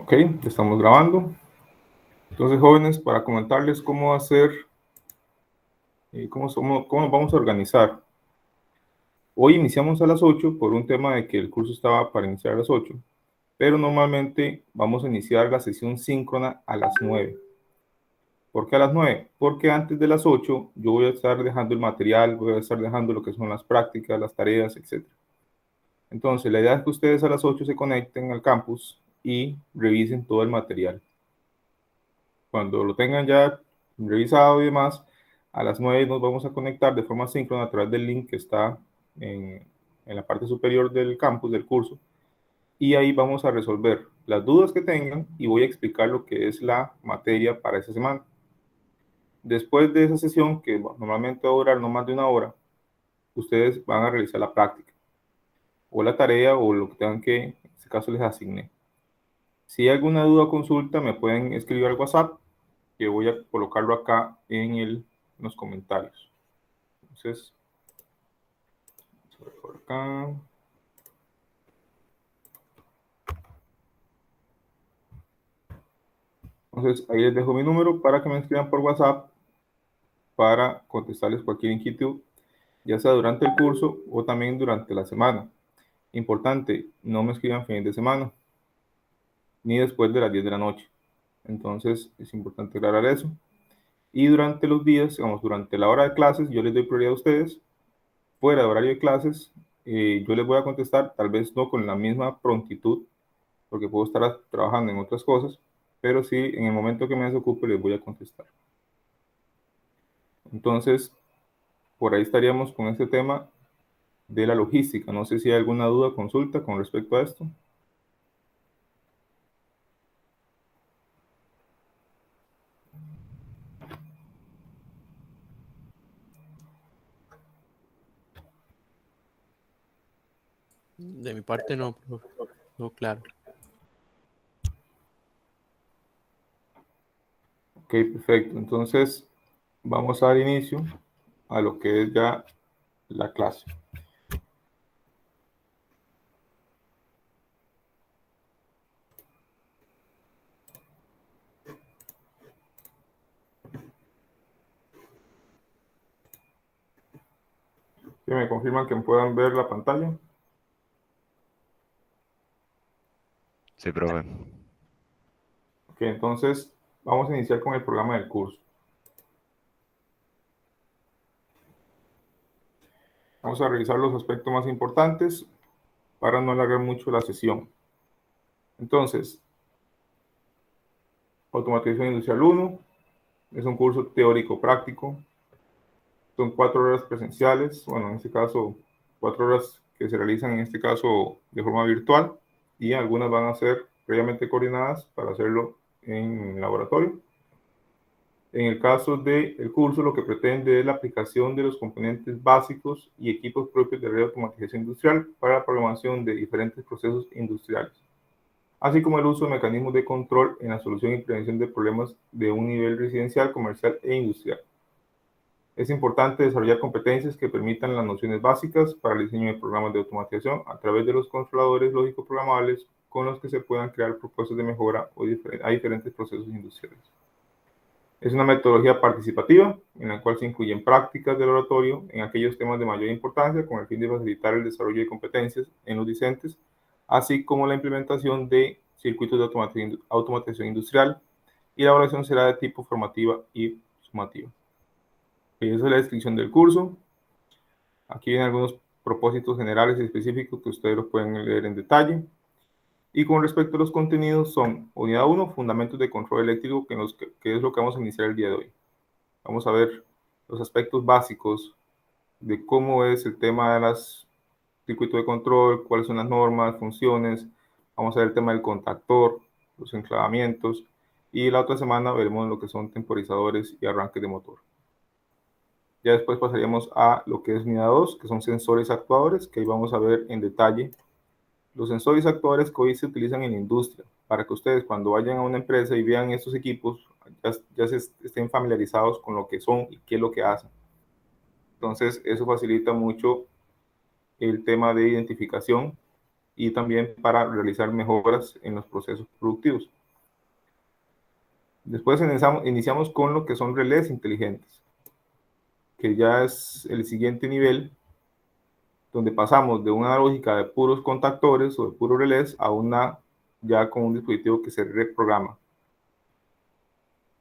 Ok, estamos grabando. Entonces, jóvenes, para comentarles cómo hacer y cómo nos vamos a organizar. Hoy iniciamos a las 8 por un tema de que el curso estaba para iniciar a las 8, pero normalmente vamos a iniciar la sesión síncrona a las 9. ¿Por qué a las 9? Porque antes de las 8 yo voy a estar dejando el material, voy a estar dejando lo que son las prácticas, las tareas, etc. Entonces, la idea es que ustedes a las 8 se conecten al campus y revisen todo el material. Cuando lo tengan ya revisado y demás, a las 9 nos vamos a conectar de forma síncrona a través del link que está en la parte superior del campus, del curso, y ahí vamos a resolver las dudas que tengan y voy a explicar lo que es la materia para esa semana. Después de esa sesión, que normalmente va a durar no más de una hora, ustedes van a realizar la práctica o la tarea o lo que tengan que, en este caso les asigné. Si hay alguna duda o consulta, me pueden escribir al WhatsApp, que voy a colocarlo acá en los comentarios. Entonces, por acá. Entonces, ahí les dejo mi número para que me escriban por WhatsApp para contestarles cualquier inquietud, ya sea durante el curso o también durante la semana. Importante, no me escriban fines de semana ni después de las 10 de la noche. Entonces, es importante aclarar eso. Y durante los días, digamos, durante la hora de clases, yo les doy prioridad a ustedes. Fuera de horario de clases, yo les voy a contestar, tal vez no con la misma prontitud, porque puedo estar trabajando en otras cosas, pero sí, en el momento que me desocupe les voy a contestar. Entonces, por ahí estaríamos con este tema de la logística. No sé si hay alguna duda, consulta con respecto a esto. De mi parte no, profe. No, claro. Ok, perfecto. Entonces, vamos a dar inicio a lo que es ya la clase. ¿Que me confirman que puedan ver la pantalla? Sí, profe. Ok, entonces vamos a iniciar con el programa del curso. Vamos a revisar los aspectos más importantes para no alargar mucho la sesión. Entonces, Automatización Industrial 1 es un curso teórico práctico. Son 4 horas presenciales, bueno, en este caso, 4 horas que se realizan en este caso de forma virtual y algunas van a ser previamente coordinadas para hacerlo en laboratorio. En el caso del curso, lo que pretende es la aplicación de los componentes básicos y equipos propios de red de automatización industrial para la programación de diferentes procesos industriales, así como el uso de mecanismos de control en la solución y prevención de problemas de un nivel residencial, comercial e industrial. Es importante desarrollar competencias que permitan las nociones básicas para el diseño de programas de automatización a través de los controladores lógicos programables con los que se puedan crear propuestas de mejora a diferentes procesos industriales. Es una metodología participativa en la cual se incluyen prácticas de laboratorio en aquellos temas de mayor importancia con el fin de facilitar el desarrollo de competencias en los discentes, así como la implementación de circuitos de automatización industrial, y la evaluación será de tipo formativa y sumativa. Esa es la descripción del curso. Aquí vienen algunos propósitos generales y específicos que ustedes los pueden leer en detalle. Y con respecto a los contenidos son, unidad 1, fundamentos de control eléctrico, que es lo que vamos a iniciar el día de hoy. Vamos a ver los aspectos básicos de cómo es el tema de los circuitos de control, cuáles son las normas, funciones. Vamos a ver el tema del contactor, los enclavamientos. Y la otra semana veremos lo que son temporizadores y arranques de motor. Ya después pasaríamos a lo que es unidad 2, que son sensores actuadores, que ahí vamos a ver en detalle los sensores actuadores que hoy se utilizan en la industria, para que ustedes cuando vayan a una empresa y vean estos equipos, ya estén familiarizados con lo que son y qué es lo que hacen. Entonces, eso facilita mucho el tema de identificación y también para realizar mejoras en los procesos productivos. Después iniciamos con lo que son relés inteligentes, que ya es el siguiente nivel, donde pasamos de una lógica de puros contactores o de puros relés a una ya con un dispositivo que se reprograma.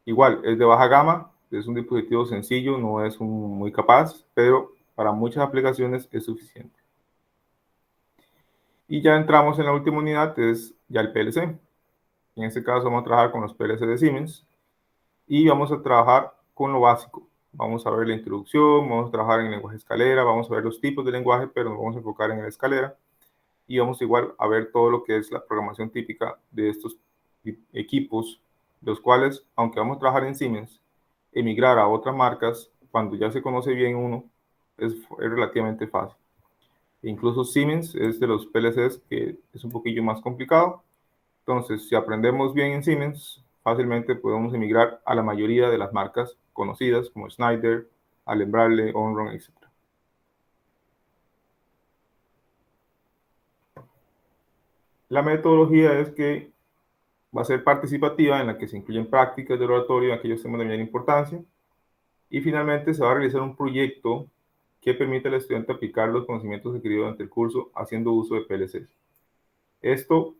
Igual, es de baja gama, es un dispositivo sencillo, no es muy capaz, pero para muchas aplicaciones es suficiente. Y ya entramos en la última unidad, es ya el PLC. En este caso vamos a trabajar con los PLC de Siemens y vamos a trabajar con lo básico. Vamos a ver la introducción, vamos a trabajar en el lenguaje escalera, vamos a ver los tipos de lenguaje, pero nos vamos a enfocar en la escalera y vamos igual a ver todo lo que es la programación típica de estos equipos, los cuales, aunque vamos a trabajar en Siemens, emigrar a otras marcas, cuando ya se conoce bien uno, es relativamente fácil. Incluso Siemens es de los PLCs que es un poquillo más complicado. Entonces, si aprendemos bien en Siemens, fácilmente podemos emigrar a la mayoría de las marcas conocidas como Schneider, Allen-Bradley, Omron, etc. La metodología es que va a ser participativa, en la que se incluyen prácticas de laboratorio en aquellos temas de mayor importancia. Y finalmente se va a realizar un proyecto que permite al estudiante aplicar los conocimientos adquiridos durante el curso haciendo uso de PLCs. Esto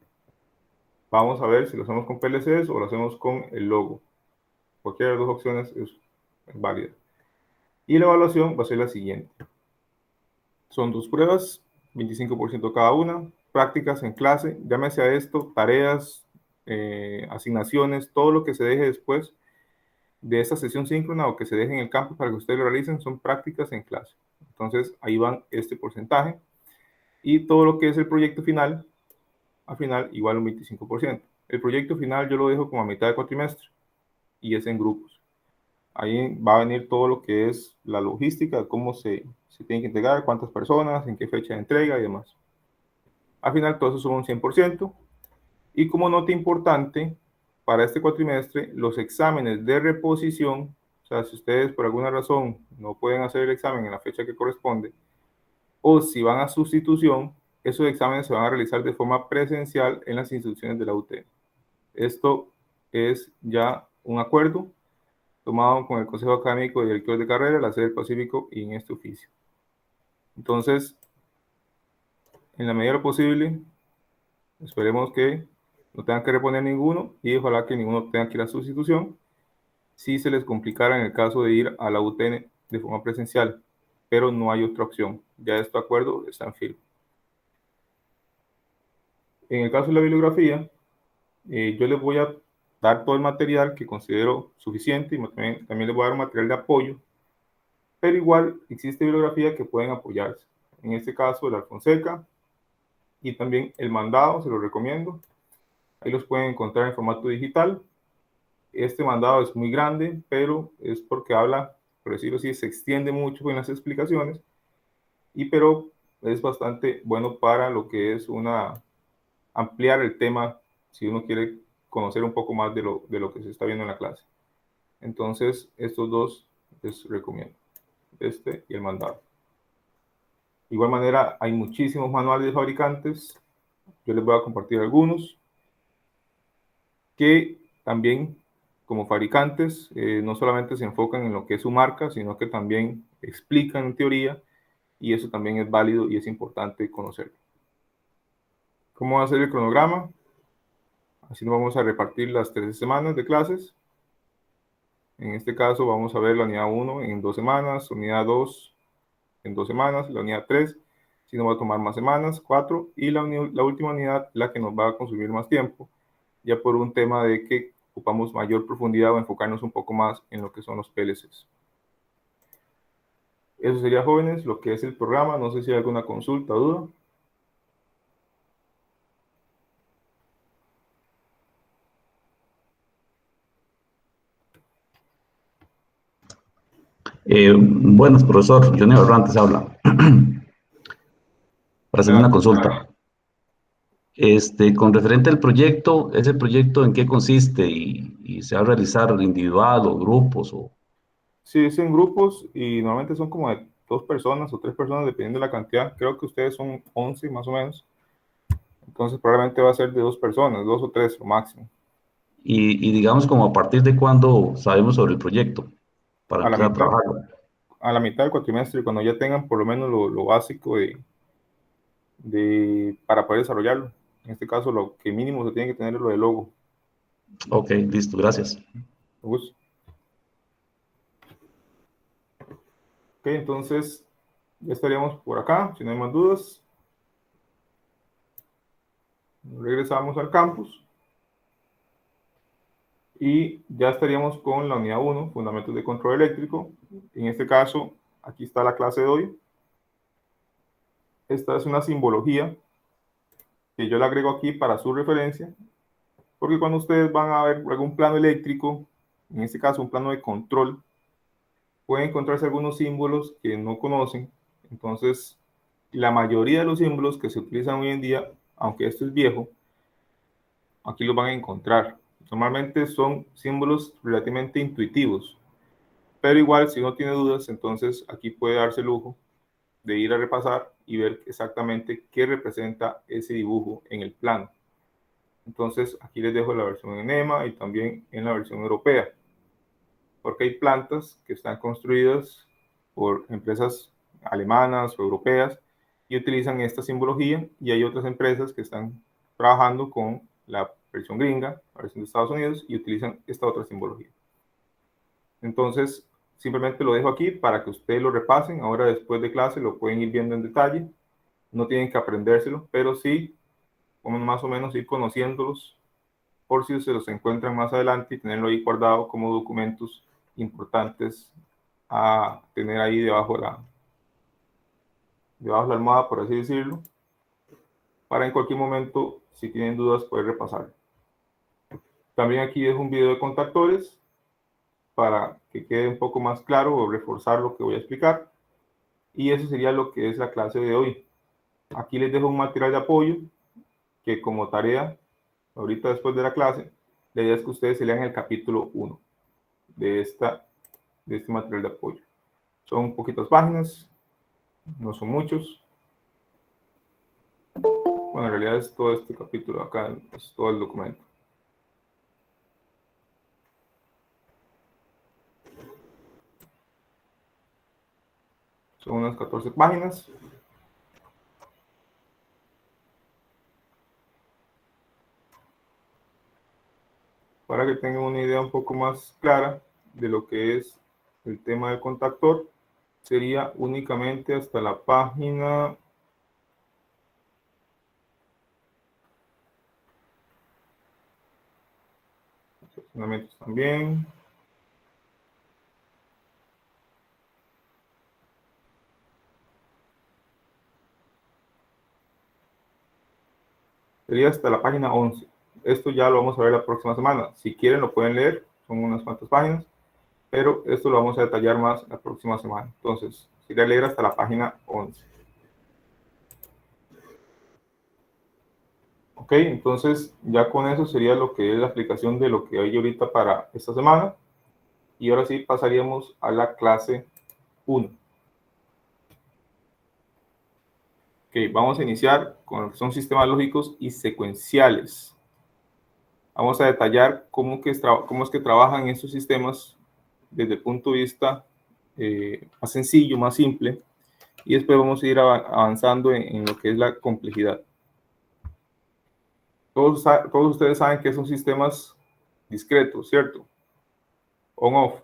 vamos a ver si lo hacemos con PLCs o lo hacemos con el logo. Cualquiera de las dos opciones es válida. Y la evaluación va a ser la siguiente. Son 2 pruebas, 25% cada una, prácticas en clase, llámese a esto, tareas, asignaciones, todo lo que se deje después de esta sesión síncrona o que se deje en el campo para que ustedes lo realicen son prácticas en clase. Entonces ahí van este porcentaje y todo lo que es el proyecto final, al final igual un 25%. El proyecto final yo lo dejo como a mitad de cuatrimestre y es en grupos. Ahí va a venir todo lo que es la logística, cómo se tiene que entregar, cuántas personas, en qué fecha de entrega y demás. Al final todo eso suma un 100%. Y como nota importante, para este cuatrimestre, los exámenes de reposición, o sea, si ustedes por alguna razón no pueden hacer el examen en la fecha que corresponde, o si van a sustitución, esos exámenes se van a realizar de forma presencial en las instituciones de la UTN. Esto es ya un acuerdo tomado con el Consejo Académico de Directores de Carrera, la sede del Pacífico y en este oficio. Entonces, en la medida de lo posible, esperemos que no tengan que reponer ninguno y ojalá que ninguno tenga que ir a sustitución si se les complicara en el caso de ir a la UTN de forma presencial, pero no hay otra opción. Ya este acuerdo está en firme. En el caso de la bibliografía, yo les voy a dar todo el material que considero suficiente y también les voy a dar un material de apoyo, pero igual existe bibliografía que pueden apoyarse. En este caso, el Alfonseca y también el mandado, se los recomiendo. Ahí los pueden encontrar en formato digital. Este mandado es muy grande, pero es porque habla, por decirlo así, se extiende mucho en las explicaciones, pero es bastante bueno para lo que es ampliar el tema si uno quiere conocer un poco más de lo que se está viendo en la clase. Entonces, estos dos les recomiendo, este y el mandado. De igual manera, hay muchísimos manuales de fabricantes. Yo les voy a compartir algunos que también, como fabricantes, no solamente se enfocan en lo que es su marca, sino que también explican en teoría, y eso también es válido y es importante conocerlo. ¿Cómo va a ser el cronograma? Así nos vamos a repartir las 13 semanas de clases. En este caso vamos a ver la unidad 1 en 2 semanas, unidad 2 en 2 semanas, la unidad 3 si nos va a tomar más semanas, 4, y la última unidad, la que nos va a consumir más tiempo, ya por un tema de que ocupamos mayor profundidad o enfocarnos un poco más en lo que son los PLCs. Eso sería, jóvenes, lo que es el programa. No sé si hay alguna consulta o duda. Buenas, profesor. Johnny Barrantes habla. Para hacer una Adelante. consulta. Con referente al proyecto, ¿ese proyecto en qué consiste? ¿Y se va a realizar individual o grupos? Sí, es en grupos y normalmente son como de 2 personas o 3 personas, dependiendo de la cantidad. Creo que ustedes son 11 más o menos. Entonces probablemente va a ser de 2 personas, 2 o 3 o máximo. Y digamos, como a partir de cuándo sabemos sobre el proyecto para A la empezar a mitad, trabajarlo. a la mitad del cuatrimestre, cuando ya tengan por lo menos lo básico para poder desarrollarlo. En este caso, lo que mínimo se tiene que tener es lo del logo. Ok, listo, gracias. Con gusto. Ok, entonces ya estaríamos por acá, si no hay más dudas. Regresamos al campus y ya estaríamos con la unidad 1, Fundamentos de Control Eléctrico. En este caso, aquí está la clase de hoy. Esta es una simbología que yo le agrego aquí para su referencia, porque cuando ustedes van a ver algún plano eléctrico, en este caso un plano de control, pueden encontrarse algunos símbolos que no conocen. Entonces, la mayoría de los símbolos que se utilizan hoy en día, aunque esto es viejo, aquí los van a encontrar. Normalmente son símbolos relativamente intuitivos, pero igual si no tiene dudas, entonces aquí puede darse el lujo de ir a repasar y ver exactamente qué representa ese dibujo en el plano. Entonces aquí les dejo la versión en EMA y también en la versión europea, porque hay plantas que están construidas por empresas alemanas o europeas y utilizan esta simbología, y hay otras empresas que están trabajando con la versión gringa, la versión de Estados Unidos, y utilizan esta otra simbología. Entonces, simplemente lo dejo aquí para que ustedes lo repasen. Ahora, después de clase, lo pueden ir viendo en detalle. No tienen que aprendérselo, pero sí, como más o menos ir conociéndolos por si se los encuentran más adelante y tenerlo ahí guardado como documentos importantes a tener ahí debajo de la almohada, por así decirlo, para en cualquier momento, si tienen dudas, poder repasar. También aquí dejo un video de contactores para que quede un poco más claro o reforzar lo que voy a explicar. Y eso sería lo que es la clase de hoy. Aquí les dejo un material de apoyo que, como tarea, ahorita después de la clase, la idea es que ustedes se lean el capítulo 1 de este material de apoyo. Son poquitas páginas, no son muchos. Bueno, en realidad es todo este capítulo acá, es todo el documento. Son unas 14 páginas. Para que tengan una idea un poco más clara de lo que es el tema del contactor, sería únicamente hasta la página también. Sería hasta la página 11. Esto ya lo vamos a ver la próxima semana. Si quieren lo pueden leer, son unas cuantas páginas, pero esto lo vamos a detallar más la próxima semana. Entonces, sería leer hasta la página 11. Ok, entonces ya con eso sería lo que es la aplicación de lo que hay ahorita para esta semana. Y ahora sí pasaríamos a la clase 1. Ok, vamos a iniciar con lo que son sistemas lógicos y secuenciales. Vamos a detallar cómo es que trabajan estos sistemas desde el punto de vista más sencillo, más simple, y después vamos a ir avanzando en lo que es la complejidad. Todos ustedes saben que son sistemas discretos, ¿cierto? On-off.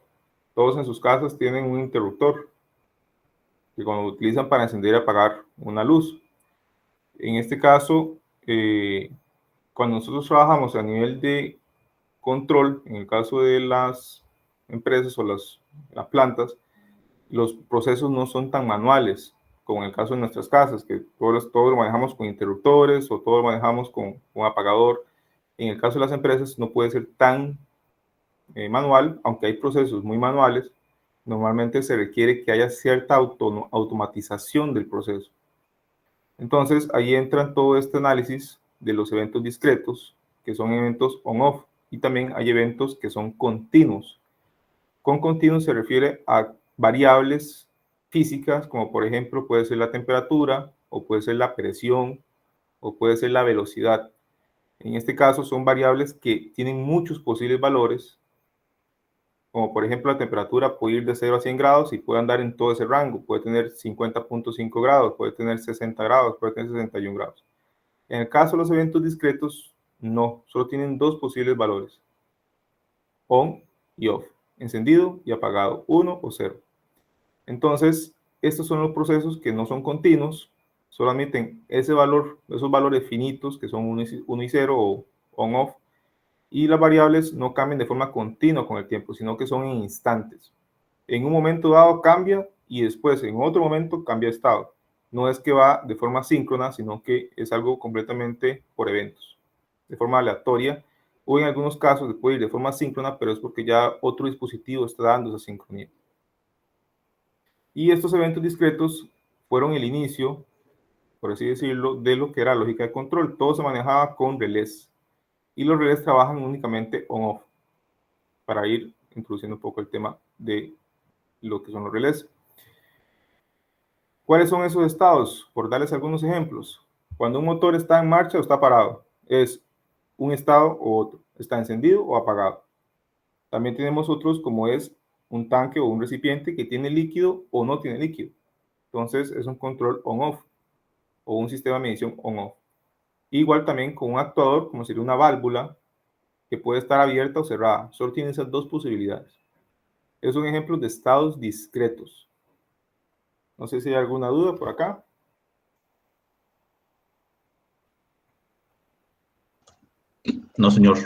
Todos en sus casas tienen un interruptor que cuando lo utilizan para encender y apagar una luz. En este caso, cuando nosotros trabajamos a nivel de control, en el caso de las empresas o las plantas, los procesos no son tan manuales como en el caso de nuestras casas, que todo lo manejamos con interruptores o todo lo manejamos con apagador. En el caso de las empresas no puede ser tan manual, aunque hay procesos muy manuales. Normalmente se requiere que haya cierta automatización del proceso. Entonces ahí entra todo este análisis de los eventos discretos, que son eventos on-off, y también hay eventos que son continuos. Con continuos se refiere a variables físicas, como por ejemplo puede ser la temperatura, o puede ser la presión, o puede ser la velocidad. En este caso son variables que tienen muchos posibles valores, como por ejemplo la temperatura puede ir de 0 a 100 grados y puede andar en todo ese rango, puede tener 50.5 grados, puede tener 60 grados, puede tener 61 grados. En el caso de los eventos discretos, no, solo tienen dos posibles valores, on y off, encendido y apagado, 1 o 0. Entonces, estos son los procesos que no son continuos, solo admiten ese valor, esos valores finitos que son 1 y 0 o on-off, y las variables no cambian de forma continua con el tiempo, sino que son en instantes. En un momento dado cambia y después en otro momento cambia de estado. No es que va de forma síncrona, sino que es algo completamente por eventos, de forma aleatoria, o en algunos casos puede ir de forma síncrona, pero es porque ya otro dispositivo está dando esa sincronía. Y estos eventos discretos fueron el inicio, por así decirlo, de lo que era la lógica de control. Todo se manejaba con relés. Y los relés trabajan únicamente on-off, para ir introduciendo un poco el tema de lo que son los relés. ¿Cuáles son esos estados? Por darles algunos ejemplos. Cuando un motor está en marcha o está parado, es un estado o otro. Está encendido o apagado. También tenemos otros como es un tanque o un recipiente que tiene líquido o no tiene líquido. Entonces es un control on-off o un sistema de medición on-off. Igual también con un actuador, como sería una válvula, que puede estar abierta o cerrada. Solo tiene esas dos posibilidades. Es un ejemplo de estados discretos. No sé si hay alguna duda por acá. No, señor.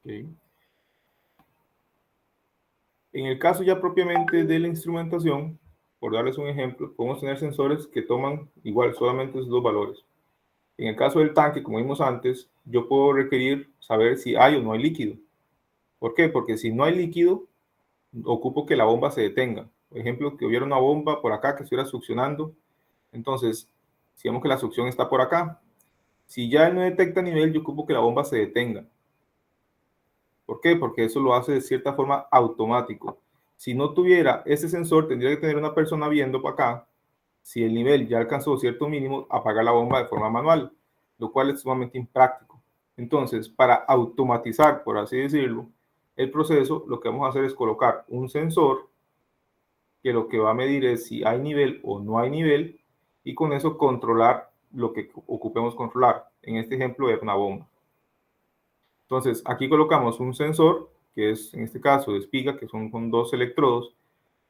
Okay. En el caso ya propiamente de la instrumentación, por darles un ejemplo, podemos tener sensores que toman igual solamente esos dos valores. En el caso del tanque, como vimos antes, yo puedo requerir saber si hay o no hay líquido. ¿Por qué? Porque si no hay líquido, ocupo que la bomba se detenga. Por ejemplo, que hubiera una bomba por acá que estuviera succionando. Entonces, si vemos que la succión está por acá, si ya él no detecta nivel, yo ocupo que la bomba se detenga. ¿Por qué? Porque eso lo hace de cierta forma automático. Si no tuviera ese sensor, tendría que tener una persona viendo para acá. Si el nivel ya alcanzó cierto mínimo, apagar la bomba de forma manual, lo cual es sumamente impráctico. Entonces, para automatizar, por así decirlo, el proceso, lo que vamos a hacer es colocar un sensor que lo que va a medir es si hay nivel o no hay nivel, y con eso controlar lo que ocupemos controlar. En este ejemplo es una bomba. Entonces, aquí colocamos un sensor, que es en este caso de espiga, que son con dos electrodos,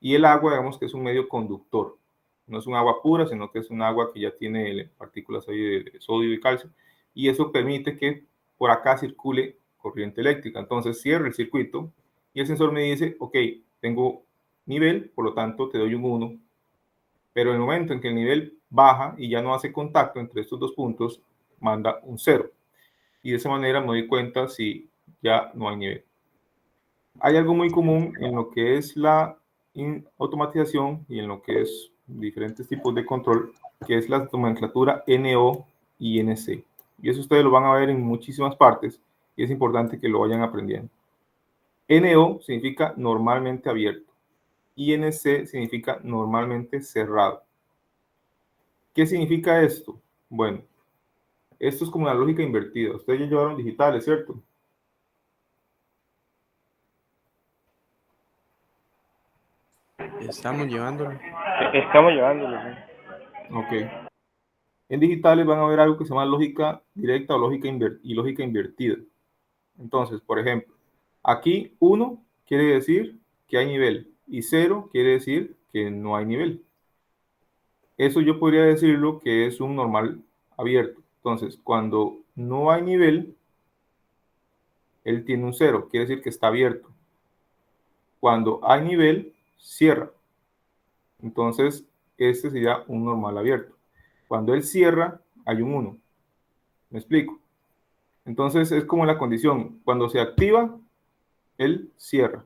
y el agua, digamos que es un medio conductor. No es un agua pura, sino que es un agua que ya tiene partículas ahí de sodio y calcio, y eso permite que por acá circule corriente eléctrica. Entonces, cierro el circuito y el sensor me dice, ok, tengo nivel, por lo tanto te doy un 1, pero en el momento en que el nivel baja y ya no hace contacto entre estos dos puntos, manda un 0. Y de esa manera me doy cuenta si ya no hay nivel. Hay algo muy común en lo que es la automatización y en lo que es diferentes tipos de control, que es la nomenclatura NO y NC. Y eso ustedes lo van a ver en muchísimas partes y es importante que lo vayan aprendiendo. NO significa normalmente abierto y NC significa normalmente cerrado. ¿Qué significa esto? Bueno, esto es como una lógica invertida. Ustedes ya llevaron digitales, ¿cierto? Estamos llevándolo. Estamos llevándolo, sí. Ok. En digitales van a ver algo que se llama lógica directa o lógica invertida. Entonces, por ejemplo, aquí 1 quiere decir que hay nivel y 0 quiere decir que no hay nivel. Eso yo podría decirlo que es un normal abierto. Entonces, cuando no hay nivel, él tiene un 0, quiere decir que está abierto. Cuando hay nivel, cierra. Entonces, este sería un normal abierto. Cuando él cierra, hay un 1. ¿Me explico? Entonces, es como la condición. Cuando se activa, él cierra.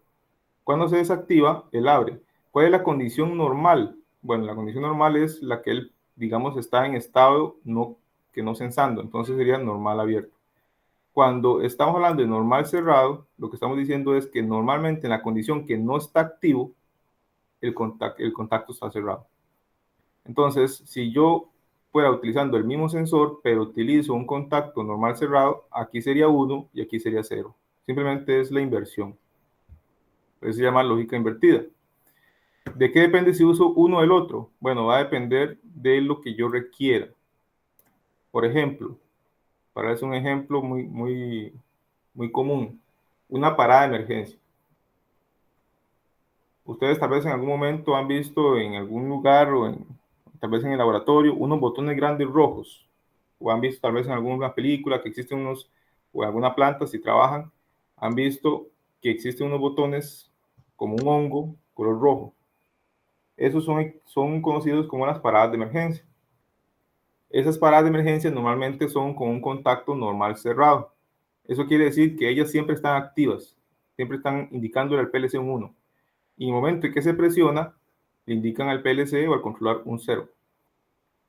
Cuando se desactiva, él abre. ¿Cuál es la condición normal? Bueno, la condición normal es la que él, digamos, está en estado que no sensando. Entonces sería normal abierto. Cuando estamos hablando de normal cerrado, lo que estamos diciendo es que normalmente en la condición que no está activo, el contacto está cerrado. Entonces, si yo fuera utilizando el mismo sensor, pero utilizo un contacto normal cerrado, aquí sería 1 y aquí sería 0. Simplemente es la inversión. Eso se llama lógica invertida. ¿De qué depende si uso uno del otro? Bueno, va a depender de lo que yo requiera. Por ejemplo, para eso un ejemplo muy común, una parada de emergencia. Ustedes tal vez en algún momento han visto en algún lugar o tal vez en el laboratorio unos botones grandes rojos, o han visto tal vez en alguna película que existen unos, o en alguna planta si trabajan, han visto que existen unos botones como un hongo color rojo. Esos son conocidos como las paradas de emergencia. Esas paradas de emergencia normalmente son con un contacto normal cerrado. Eso quiere decir que ellas siempre están activas, siempre están indicándole al PLC un 1. Y en el momento en que se presiona, le indican al PLC o al controlador un 0.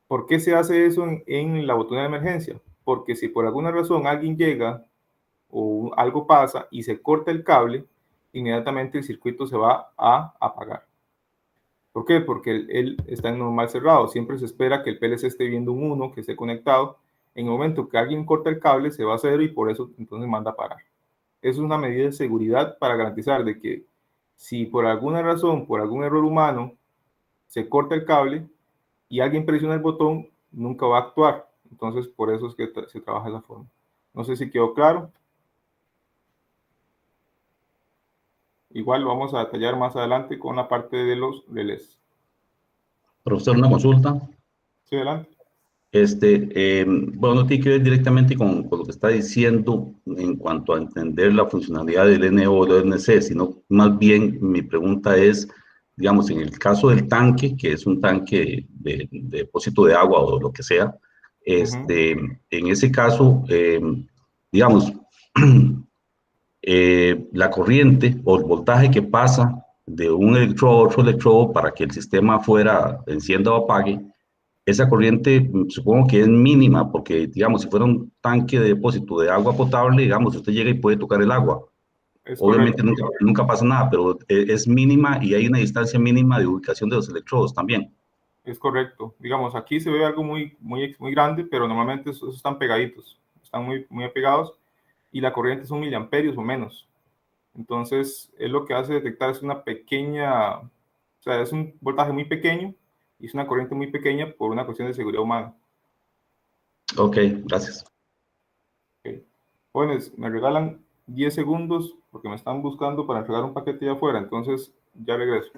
¿Por qué se hace eso en la botonera de emergencia? Porque si por alguna razón alguien llega o algo pasa y se corta el cable, inmediatamente el circuito se va a apagar. ¿Por qué? Porque él está en normal cerrado. Siempre se espera que el PLC esté viendo un 1, que esté conectado. En el momento que alguien corta el cable, se va a 0 y por eso entonces manda a parar. Eso es una medida de seguridad para garantizar de que si por alguna razón, por algún error humano, se corta el cable y alguien presiona el botón, nunca va a actuar. Entonces, por eso es que se trabaja de esa forma. No sé si quedó claro. Igual lo vamos a detallar más adelante con la parte de los relés. Profesor, una consulta. Sí, adelante. Bueno, no tiene que ver directamente con lo que está diciendo en cuanto a entender la funcionalidad del NO o del NC, sino más bien mi pregunta es, digamos, en el caso del tanque, que es un tanque de depósito de agua o lo que sea, en ese caso, digamos, la corriente o el voltaje que pasa de un electrodo a otro electrodo para que el sistema fuera encienda o apague, esa corriente supongo que es mínima, porque digamos, si fuera un tanque de depósito de agua potable, digamos, usted llega y puede tocar el agua. Es Obviamente correcto. nunca pasa nada, pero es mínima y hay una distancia mínima de ubicación de los electrodos también. Es correcto. Digamos, aquí se ve algo muy grande, pero normalmente esos están pegaditos, están muy apegados y la corriente son miliamperios o menos. Entonces, es lo que hace detectar es una pequeña, o sea, es un voltaje muy pequeño y es una corriente muy pequeña por una cuestión de seguridad humana. Ok, gracias. Okay. Jóvenes, me regalan 10 segundos porque me están buscando para entregar un paquete de afuera, entonces ya regreso.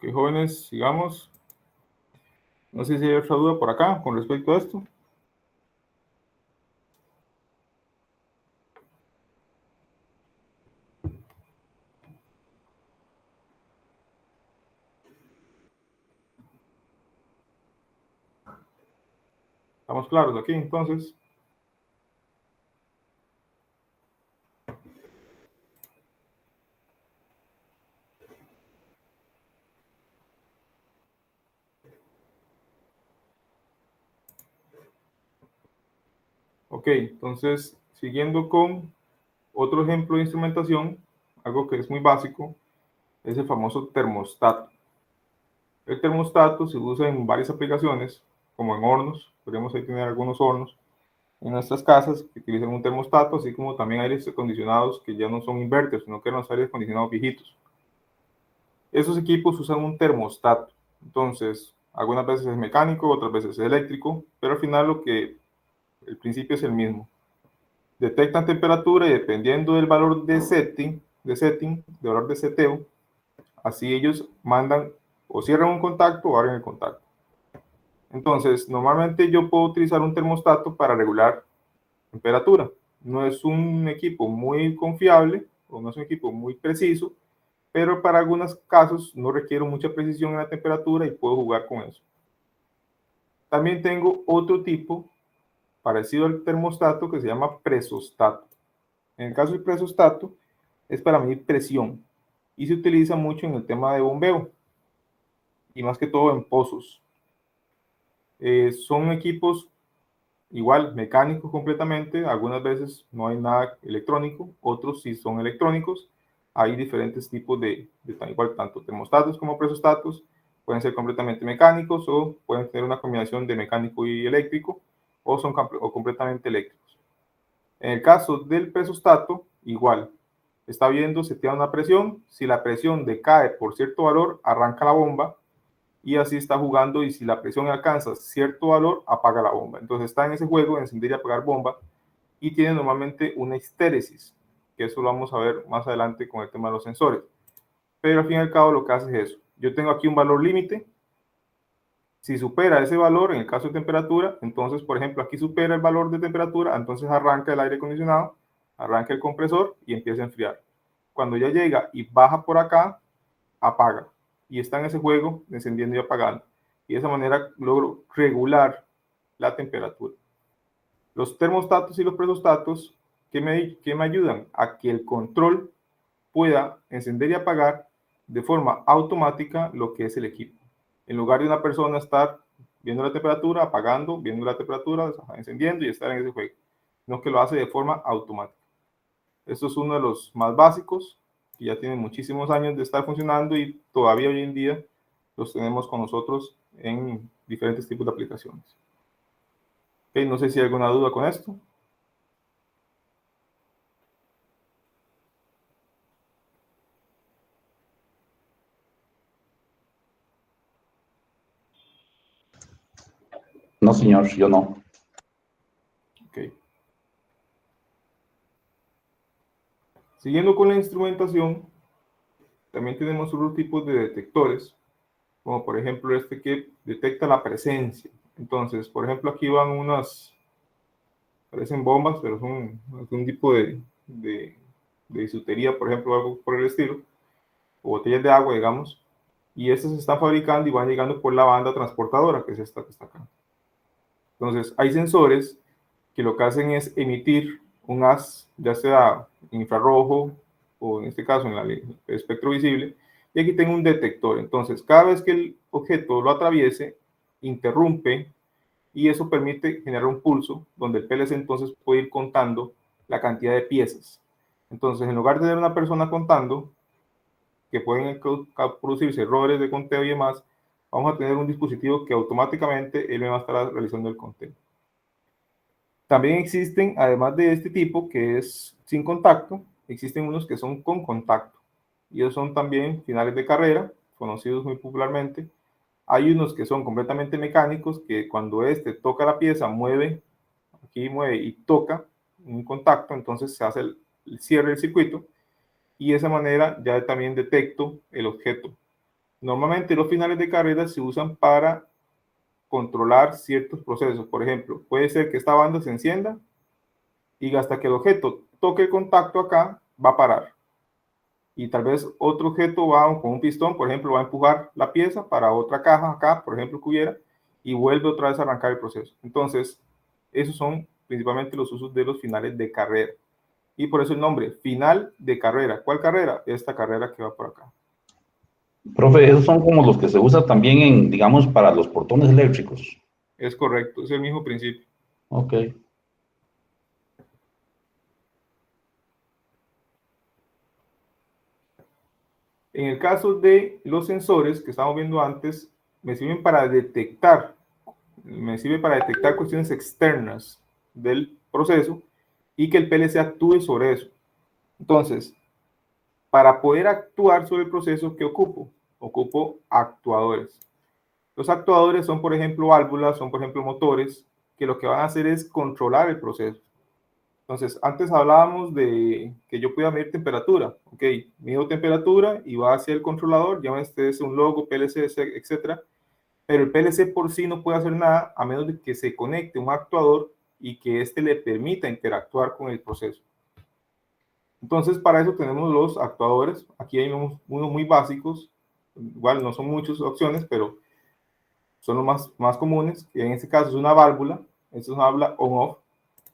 Ok, jóvenes, sigamos. No sé si hay otra duda por acá con respecto a esto. ¿Estamos claros aquí entonces? Ok, entonces, siguiendo con otro ejemplo de instrumentación, algo que es muy básico, es el famoso termostato. El termostato se usa en varias aplicaciones, como en hornos. Podríamos ahí tener algunos hornos en nuestras casas que utilizan un termostato, así como también aires acondicionados que ya no son inverters, sino que eran los aires acondicionados viejitos. Esos equipos usan un termostato. Entonces, algunas veces es mecánico, otras veces es eléctrico, pero al final el principio es el mismo. Detectan temperatura y dependiendo del valor de setting, de valor de seteo, así ellos mandan o cierran un contacto o abren el contacto. Entonces, normalmente yo puedo utilizar un termostato para regular temperatura. No es un equipo muy confiable o no es un equipo muy preciso, pero para algunos casos no requiero mucha precisión en la temperatura y puedo jugar con eso. También tengo otro tipo parecido al termostato que se llama presostato. En el caso del presostato es para medir presión y se utiliza mucho en el tema de bombeo y más que todo en pozos. Son equipos igual mecánicos completamente, algunas veces no hay nada electrónico, otros sí son electrónicos. Hay diferentes tipos igual tanto termostatos como presostatos, pueden ser completamente mecánicos o pueden tener una combinación de mecánico y eléctrico o son completamente eléctricos. En el caso del presostato, igual, está viendo, se tiene una presión, si la presión decae por cierto valor, arranca la bomba y así está jugando y si la presión alcanza cierto valor, apaga la bomba. Entonces está en ese juego de encender y apagar bomba y tiene normalmente una histéresis, que eso lo vamos a ver más adelante con el tema de los sensores. Pero al fin y al cabo lo que hace es eso. Yo tengo aquí un valor límite. Si supera ese valor, en el caso de temperatura, entonces, por ejemplo, aquí supera el valor de temperatura, entonces arranca el aire acondicionado, arranca el compresor y empieza a enfriar. Cuando ya llega y baja por acá, apaga. Y está en ese juego encendiendo y apagando. Y de esa manera logro regular la temperatura. Los termostatos y los presostatos, ¿qué me ayudan? A que el control pueda encender y apagar de forma automática lo que es el equipo. En lugar de una persona estar viendo la temperatura, apagando, viendo la temperatura, encendiendo y estar en ese juego, sino que lo hace de forma automática. Esto es uno de los más básicos, que ya tienen muchísimos años de estar funcionando y todavía hoy en día los tenemos con nosotros en diferentes tipos de aplicaciones. Okay, no sé si hay alguna duda con esto. No, señor, yo no. Okay. Siguiendo con la instrumentación, también tenemos otros tipos de detectores, como por ejemplo este que detecta la presencia. Entonces, por ejemplo, aquí van unas, parecen bombas, pero son un tipo de bisutería, por ejemplo, algo por el estilo, o botellas de agua, digamos, y estas se están fabricando y van llegando por la banda transportadora, que es esta que está acá. Entonces, hay sensores que lo que hacen es emitir un haz, ya sea infrarrojo o en este caso en el espectro visible, y aquí tengo un detector. Entonces, cada vez que el objeto lo atraviese, interrumpe y eso permite generar un pulso donde el PLC entonces puede ir contando la cantidad de piezas. Entonces, en lugar de tener una persona contando, que pueden producirse errores de conteo y demás, vamos a tener un dispositivo que automáticamente él me va a estar realizando el conteo. También existen, además de este tipo, que es sin contacto, existen unos que son con contacto. Y ellos son también finales de carrera, conocidos muy popularmente. Hay unos que son completamente mecánicos, que cuando este toca la pieza, mueve, aquí mueve y toca un contacto, entonces se hace el cierre del circuito y de esa manera ya también detecto el objeto. Normalmente los finales de carrera se usan para controlar ciertos procesos. Por ejemplo, puede ser que esta banda se encienda y hasta que el objeto toque el contacto acá, va a parar. Y tal vez otro objeto va con un pistón, por ejemplo, va a empujar la pieza para otra caja acá, por ejemplo, que hubiera, y vuelve otra vez a arrancar el proceso. Entonces, esos son principalmente los usos de los finales de carrera. Y por eso el nombre, final de carrera. ¿Cuál carrera? Esta carrera que va por acá. Profe, esos son como los que se usan también en, digamos, para los portones eléctricos. Es correcto, es el mismo principio. Ok. En el caso de los sensores que estábamos viendo antes, me sirve para detectar cuestiones externas del proceso y que el PLC actúe sobre eso. Entonces, para poder actuar sobre el proceso, ¿qué ocupo? Ocupo actuadores. Los actuadores son, por ejemplo, válvulas, son, por ejemplo, motores, que lo que van a hacer es controlar el proceso. Entonces, antes hablábamos de que yo podía medir temperatura. Ok, mido temperatura y va hacia el controlador, ya ustedes un logo, PLC, etcétera. Pero el PLC por sí no puede hacer nada a menos de que se conecte un actuador y que éste le permita interactuar con el proceso. Entonces, para eso tenemos los actuadores. Aquí hay unos muy básicos. Igual no son muchas opciones, pero son los más comunes. Que en este caso es una válvula. Esta es una válvula on-off.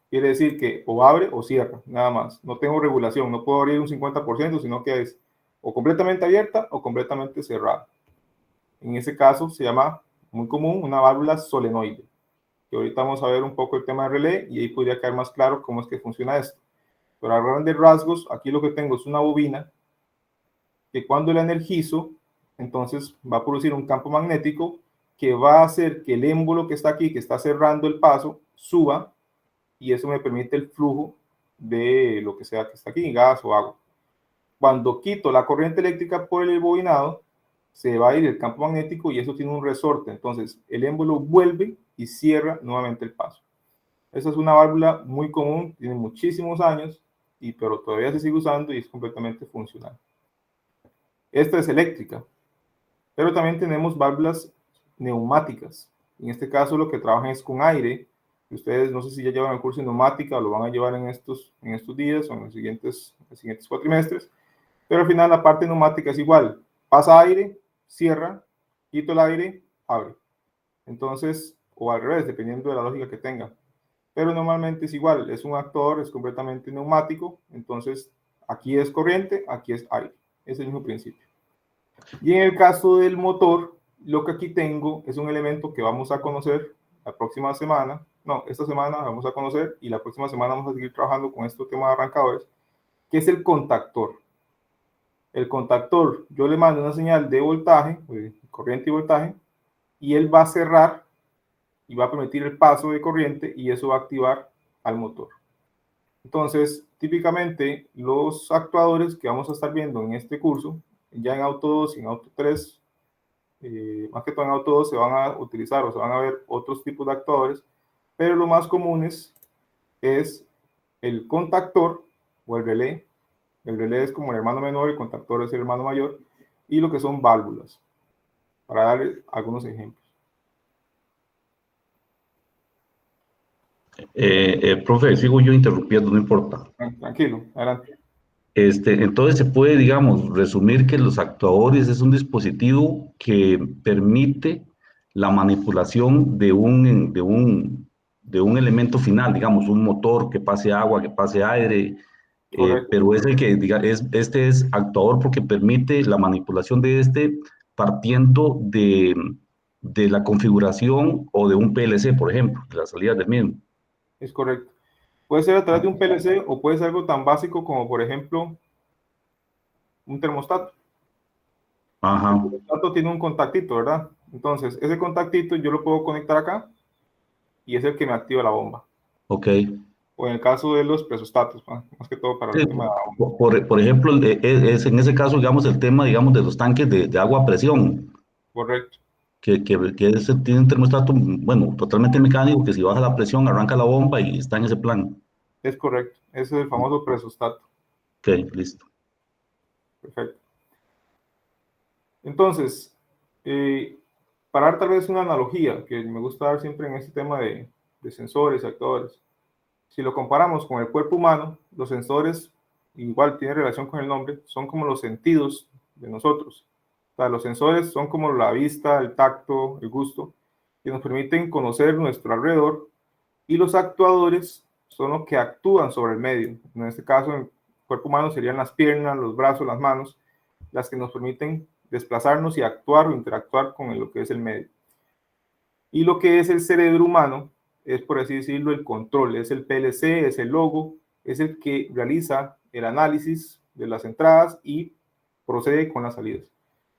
Quiere decir que o abre o cierra, nada más. No tengo regulación. No puedo abrir un 50%, sino que es o completamente abierta o completamente cerrada. En ese caso se llama, muy común, una válvula solenoide. Que ahorita vamos a ver un poco el tema de relé y ahí podría quedar más claro cómo es que funciona esto. Pero a grandes rasgos, aquí lo que tengo es una bobina que cuando la energizo, entonces va a producir un campo magnético que va a hacer que el émbolo que está aquí, que está cerrando el paso, suba y eso me permite el flujo de lo que sea que está aquí, gas o agua. Cuando quito la corriente eléctrica por el bobinado, se va a ir el campo magnético y eso tiene un resorte. Entonces, el émbolo vuelve y cierra nuevamente el paso. Esa es una válvula muy común, tiene muchísimos años, pero todavía se sigue usando y es completamente funcional. Esta es eléctrica, pero también tenemos válvulas neumáticas. En este caso, lo que trabajan es con aire. Ustedes no sé si ya llevan el curso de neumática o lo van a llevar en estos días o en los siguientes cuatrimestres, pero al final la parte neumática es igual. Pasa aire, cierra, quito el aire, abre. Entonces, o al revés, dependiendo de la lógica que tenga. Pero normalmente es igual, es un actuador, es completamente neumático, entonces aquí es corriente, aquí es aire. Es el mismo principio. Y en el caso del motor, lo que aquí tengo es un elemento que vamos a conocer la próxima semana. No, esta semana vamos a conocer y la próxima semana vamos a seguir trabajando con este tema de arrancadores, que es el contactor. El contactor, yo le mando una señal de voltaje, corriente y voltaje, y él va a cerrar y va a permitir el paso de corriente y eso va a activar al motor. Entonces, típicamente los actuadores que vamos a estar viendo en este curso, ya en Auto 2 y en Auto 3, más que todo en Auto 2 se van a utilizar o se van a ver otros tipos de actuadores, pero lo más comunes es el contactor o el relé. El relé es como el hermano menor, el contactor es el hermano mayor, y lo que son válvulas, para darles algunos ejemplos. Profe, sigo yo interrumpiendo, no importa. Tranquilo, adelante. Entonces se puede, digamos, resumir que los actuadores es un dispositivo que permite la manipulación de un elemento final, digamos, un motor que pase agua, que pase aire, pero es el que, este es actuador porque permite la manipulación de partiendo de la configuración o de un PLC, por ejemplo, de las salidas del mismo. Es correcto. Puede ser a través de un PLC o puede ser algo tan básico como, por ejemplo, un termostato. Ajá. El termostato tiene un contactito, ¿verdad? Entonces, ese contactito yo lo puedo conectar acá y es el que me activa la bomba. Ok. O en el caso de los presostatos, más que todo para el tema de la bomba. Por ejemplo, en ese caso, digamos, el tema, digamos, de los tanques de agua a presión. Correcto. Que tiene un termostato, bueno, totalmente mecánico, que si baja la presión, arranca la bomba y está en ese plan. Es correcto. Ese es el famoso presostato. Ok, listo. Perfecto. Entonces, para dar tal vez una analogía que me gusta dar siempre en este tema de sensores y actuadores, si lo comparamos con el cuerpo humano, los sensores, igual tiene relación con el nombre, son como los sentidos de nosotros. O sea, los sensores son como la vista, el tacto, el gusto, que nos permiten conocer nuestro alrededor, y los actuadores son los que actúan sobre el medio. En este caso, en el cuerpo humano serían las piernas, los brazos, las manos, las que nos permiten desplazarnos y actuar o interactuar con lo que es el medio. Y lo que es el cerebro humano es, por así decirlo, el control, es el PLC, es el logo, es el que realiza el análisis de las entradas y procede con las salidas.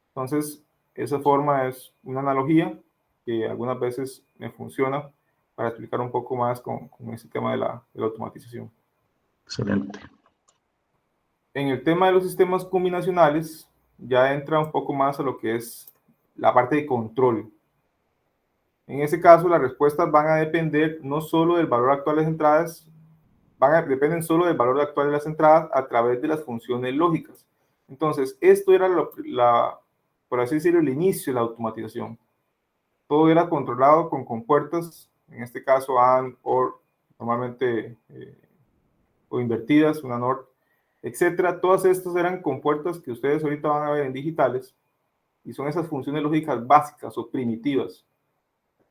Entonces, esa forma es una analogía que algunas veces me funciona para explicar un poco más con este tema de la automatización. Excelente. En el tema de los sistemas combinacionales, ya entra un poco más a lo que es la parte de control. En ese caso, las respuestas van a depender no solo del valor actual de las entradas, dependen solo del valor actual de las entradas a través de las funciones lógicas. Entonces, esto era por así decirlo, el inicio de la automatización. Todo era controlado con compuertas, en este caso AND, OR, normalmente o invertidas, una NOR, etcétera. Todas estas eran compuertas que ustedes ahorita van a ver en digitales y son esas funciones lógicas básicas o primitivas.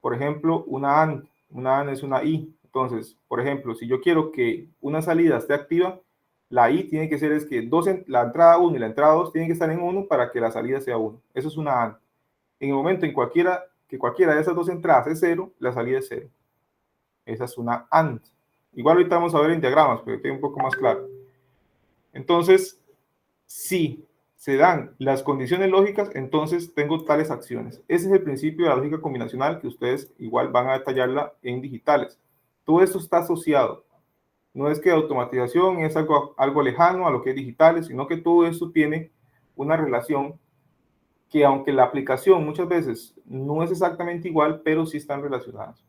Por ejemplo, una AND es una I. Entonces, por ejemplo, si yo quiero que una salida esté activa, la I tiene que ser la entrada 1 y la entrada 2 tienen que estar en 1 para que la salida sea 1. Eso es una AND. En el momento que cualquiera de esas dos entradas es 0, la salida es 0. Esa es una AND. Igual ahorita vamos a ver en diagramas, pero quede un poco más claro. Entonces, si se dan las condiciones lógicas, entonces tengo tales acciones. Ese es el principio de la lógica combinacional que ustedes igual van a detallarla en digitales. Todo esto está asociado. No es que automatización es algo lejano a lo que es digitales, sino que todo esto tiene una relación que aunque la aplicación muchas veces no es exactamente igual, pero sí están relacionadas.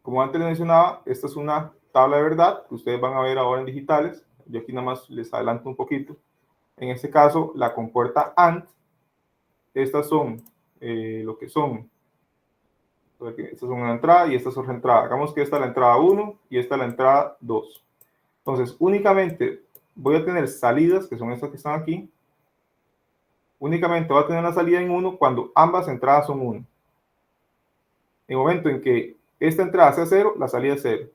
Como antes les mencionaba, esta es una tabla de verdad que ustedes van a ver ahora en digitales. Yo aquí nada más les adelanto un poquito. En este caso, la compuerta AND. Estas son lo que son. Estas son una entrada y esta es otra entrada. Hagamos que esta es la entrada 1 y esta es la entrada 2. Entonces, únicamente voy a tener salidas, que son estas que están aquí. Únicamente voy a tener la salida en 1 cuando ambas entradas son 1. En el momento en que esta entrada sea 0, la salida es 0.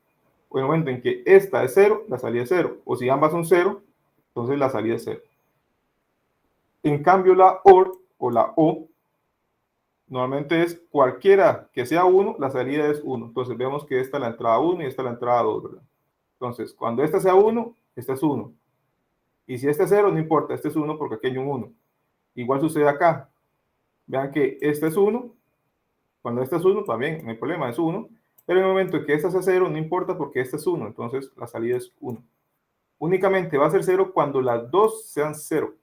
O en el momento en que esta es 0, la salida es 0. O si ambas son 0, entonces la salida es 0. En cambio, la OR o la O, normalmente es cualquiera que sea 1, la salida es 1. Entonces vemos que esta es la entrada 1 y esta es la entrada 2, ¿verdad? Entonces, cuando esta sea 1, esta es 1. Y si esta es 0, no importa, este es 1 porque aquí hay un 1. Igual sucede acá. Vean que este es 1. Cuando este es 1, también no hay problema, es 1. Pero en el momento en que esta sea 0, no importa porque este es 1. Entonces la salida es 1. Únicamente va a ser 0 cuando las dos sean 0,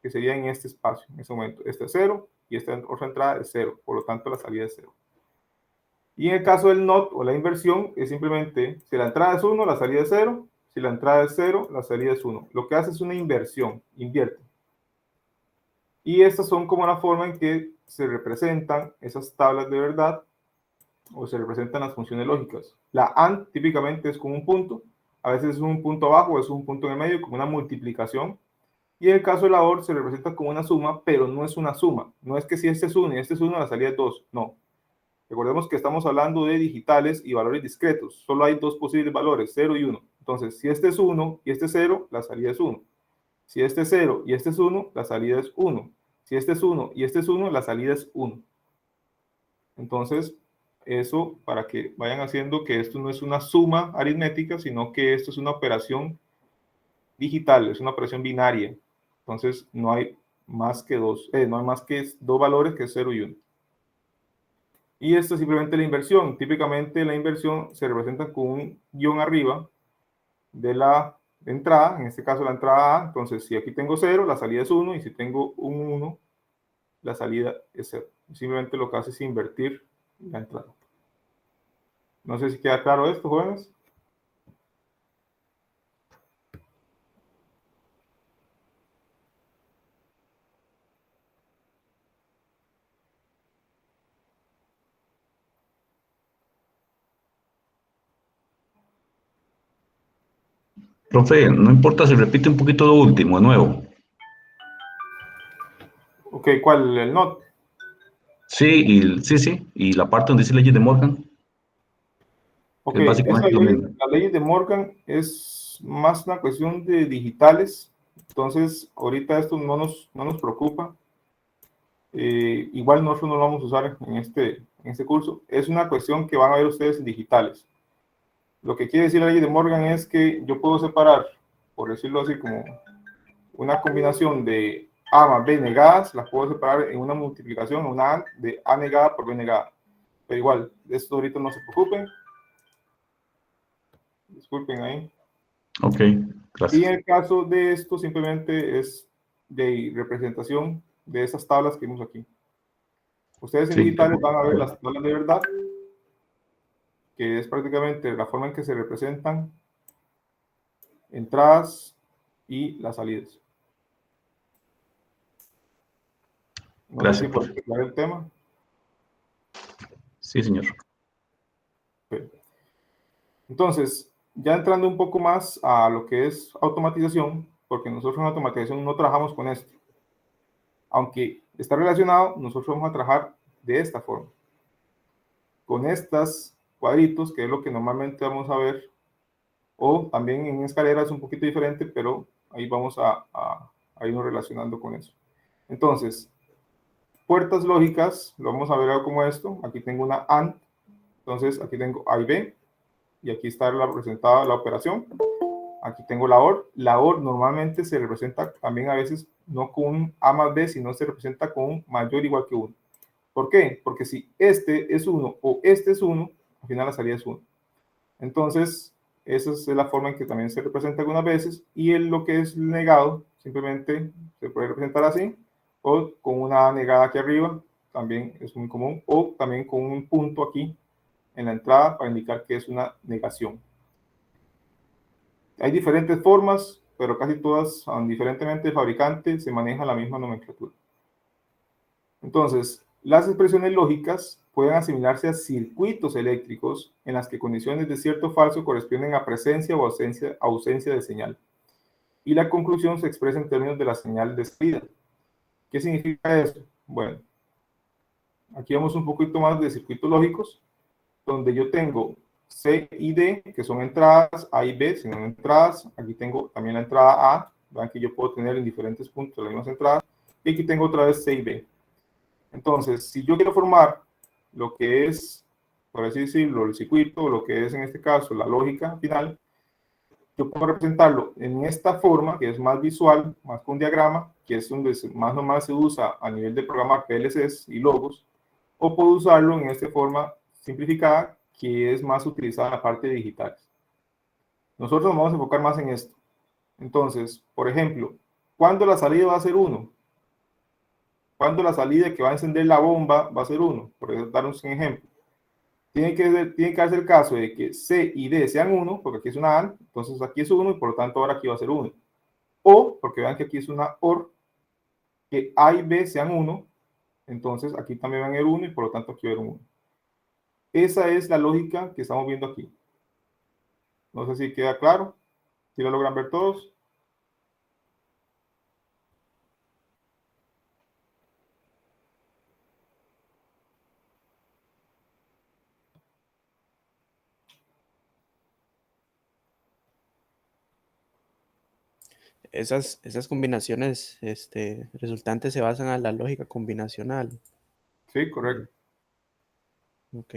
que sería en este espacio. En ese momento, este es 0 y esta otra entrada es 0. Por lo tanto, la salida es 0. Y en el caso del NOT o la inversión, es simplemente, si la entrada es 1, la salida es 0. Si la entrada es 0, la salida es 1. Lo que hace es una inversión, invierte. Y estas son como la forma en que se representan esas tablas de verdad o se representan las funciones lógicas. La AND típicamente es con un punto, a veces es un punto abajo, o es un punto en el medio, como una multiplicación. Y en el caso de la OR se representa como una suma, pero no es una suma. No es que si este es 1 y este es 1, la salida es 2. No. Recordemos que estamos hablando de digitales y valores discretos. Solo hay dos posibles valores, 0 y 1. Entonces, si este es 1 y este es 0, la salida es 1. Si este es 0 y este es 1, la salida es 1. Si este es 1 y este es 1, la salida es 1. Entonces, eso para que vayan haciendo que esto no es una suma aritmética, sino que esto es una operación digital, es una operación binaria. Entonces, no hay más que dos valores que es 0 y 1. Y esto es simplemente la inversión. Típicamente la inversión se representa con un guión arriba de la entrada, en este caso la entrada A. Entonces, si aquí tengo 0, la salida es 1, y si tengo un 1, la salida es 0. Simplemente lo que hace es invertir la entrada. No sé si queda claro esto, jóvenes. Profe, no importa si repite un poquito lo último, de nuevo. Ok, ¿cuál? ¿El NOT? Sí, sí, y la parte donde dice leyes de Morgan, Ok, que es básicamente lo mismo. la ley de Morgan es más una cuestión de digitales. Entonces, ahorita esto no nos preocupa. Igual nosotros no lo vamos a usar en este curso. Es una cuestión que van a ver ustedes en digitales. Lo que quiere decir la ley de Morgan es que yo puedo separar por decirlo así, como una combinación de A más B negadas, las puedo separar en una multiplicación, en una AND de A negada por B negada. Pero igual, de esto ahorita no se preocupen. Disculpen ahí. Ok, Y en gracias. el caso de esto, simplemente es de representación de esas tablas que vimos aquí. Ustedes en Sí, digitales van a ver las tablas de verdad, que es prácticamente la forma en que se representan entradas y las salidas. No sé si gracias, puedo profe. explicar el tema. Sí, señor. Okay. Entonces, ya entrando un poco más a lo que es automatización, porque nosotros en automatización no trabajamos con esto. Aunque está relacionado, nosotros vamos a trabajar de esta forma. Con estas cuadritos, que es lo que normalmente vamos a ver, o también en escalera es un poquito diferente, pero ahí vamos a irnos relacionando con eso. Entonces, puertas lógicas, lo vamos a ver como esto. Aquí tengo una AND, entonces aquí tengo A y B, y aquí está representada la operación. Aquí tengo la OR. La OR normalmente se representa también a veces no con un A más B, sino se representa con un mayor o igual que 1. ¿Por qué? Porque si este es 1 o este es 1, al final la salida es 1. Entonces, esa es la forma en que también se representa algunas veces. Y lo que es negado, simplemente se puede representar así, o con una negada aquí arriba, también es muy común, o también con un punto aquí en la entrada para indicar que es una negación. Hay diferentes formas, pero casi todas, indiferentemente del fabricante, se maneja la misma nomenclatura. Entonces, las expresiones lógicas pueden asimilarse a circuitos eléctricos en las que condiciones de cierto o falso corresponden a presencia o ausencia de señal. Y la conclusión se expresa en términos de la señal de salida. ¿Qué significa eso? Bueno, aquí vemos un poquito más de circuitos lógicos, donde yo tengo C y D, que son entradas, A y B, si son entradas. Aquí tengo también la entrada A, vean que yo puedo tener en diferentes puntos las mismas entradas. Y aquí tengo otra vez C y B. Entonces, si yo quiero formar lo que es, por así decirlo, el circuito, o lo que es en este caso la lógica final, yo puedo representarlo en esta forma, que es más visual, más con diagrama, que es donde más normal se usa a nivel de programar PLCs y logos, o puedo usarlo en esta forma simplificada, que es más utilizada en la parte de digitales. Nosotros nos vamos a enfocar más en esto. Entonces, por ejemplo, ¿cuándo la salida va a ser 1? ¿Cuándo la salida que va a encender la bomba va a ser 1? Por darnos un ejemplo. Tiene que darse el caso de que C y D sean 1, porque aquí es una AND, entonces aquí es 1 y por lo tanto ahora aquí va a ser 1. O, porque vean que aquí es una OR, que A y B sean 1, entonces aquí también van a ser 1 y por lo tanto aquí va a haber 1. Esa es la lógica que estamos viendo aquí. No sé si queda claro, si lo logran ver todos. Esas combinaciones resultantes se basan en la lógica combinacional. Sí, correcto. Ok.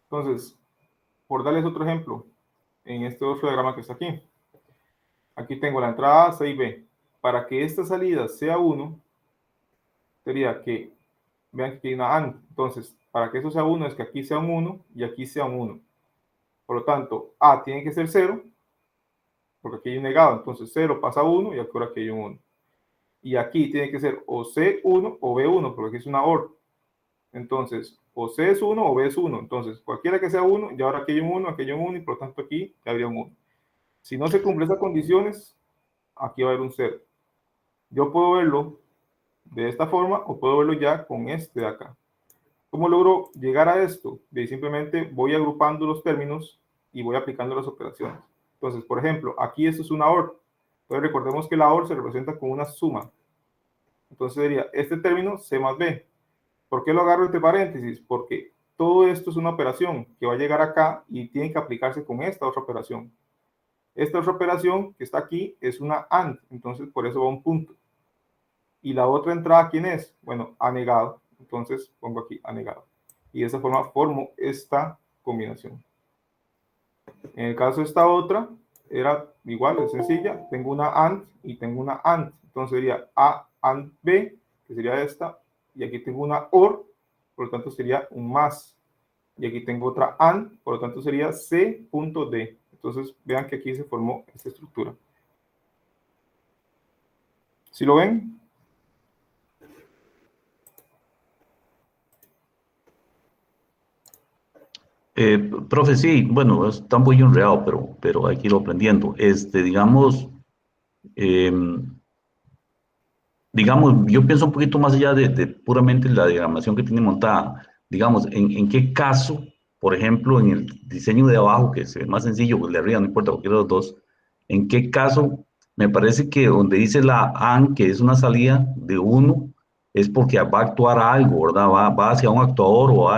Entonces, por darles otro ejemplo, en este otro diagrama que está aquí. Aquí tengo la entrada A, C y B. Para que esta salida sea 1, sería que, vean que aquí hay una AND. Entonces, para que eso sea 1 es que aquí sea un 1 y aquí sea un 1. Por lo tanto, A tiene que ser 0, porque aquí hay un negado. Entonces, 0 pasa a 1 y ahora aquí hay un 1. Y aquí tiene que ser o C1 o B1, porque aquí es una OR. Entonces, o C es 1 o B es 1. Entonces, cualquiera que sea 1, y ahora aquí hay un 1, aquí hay un 1, y por lo tanto aquí habría un 1. Si no se cumplen esas condiciones, aquí va a haber un 0. Yo puedo verlo de esta forma o puedo verlo ya con este de acá. ¿Cómo logro llegar a esto? De simplemente voy agrupando los términos y voy aplicando las operaciones. Entonces, por ejemplo, aquí esto es una OR. Entonces, recordemos que la OR se representa con una suma. Entonces sería este término C más B. ¿Por qué lo agarro entre paréntesis? Porque todo esto es una operación que va a llegar acá y tiene que aplicarse con esta otra operación. Esta otra operación que está aquí es una AND, entonces por eso va un punto. Y la otra entrada, ¿quién es? Bueno, anegado. Entonces pongo aquí anegado. Y de esa forma formo esta combinación. En el caso de esta otra, era igual, es sencilla. Tengo una AND y tengo una AND. Entonces sería A AND B, que sería esta. Y aquí tengo una OR, por lo tanto sería un más. Y aquí tengo otra AND, por lo tanto sería C.D. Entonces vean que aquí se formó esta estructura. ¿Sí lo ven? Profe, sí, bueno, está muy enredado, pero hay que irlo aprendiendo. Digamos, yo pienso un poquito más allá de puramente la diagramación que tiene montada. Digamos, en qué caso, por ejemplo, en el diseño de abajo, que es más sencillo, pues de arriba, no importa, cualquiera de los dos, en qué caso me parece que donde dice la AND, que es una salida de 1, es porque va a actuar algo, ¿verdad? Va hacia un actuador o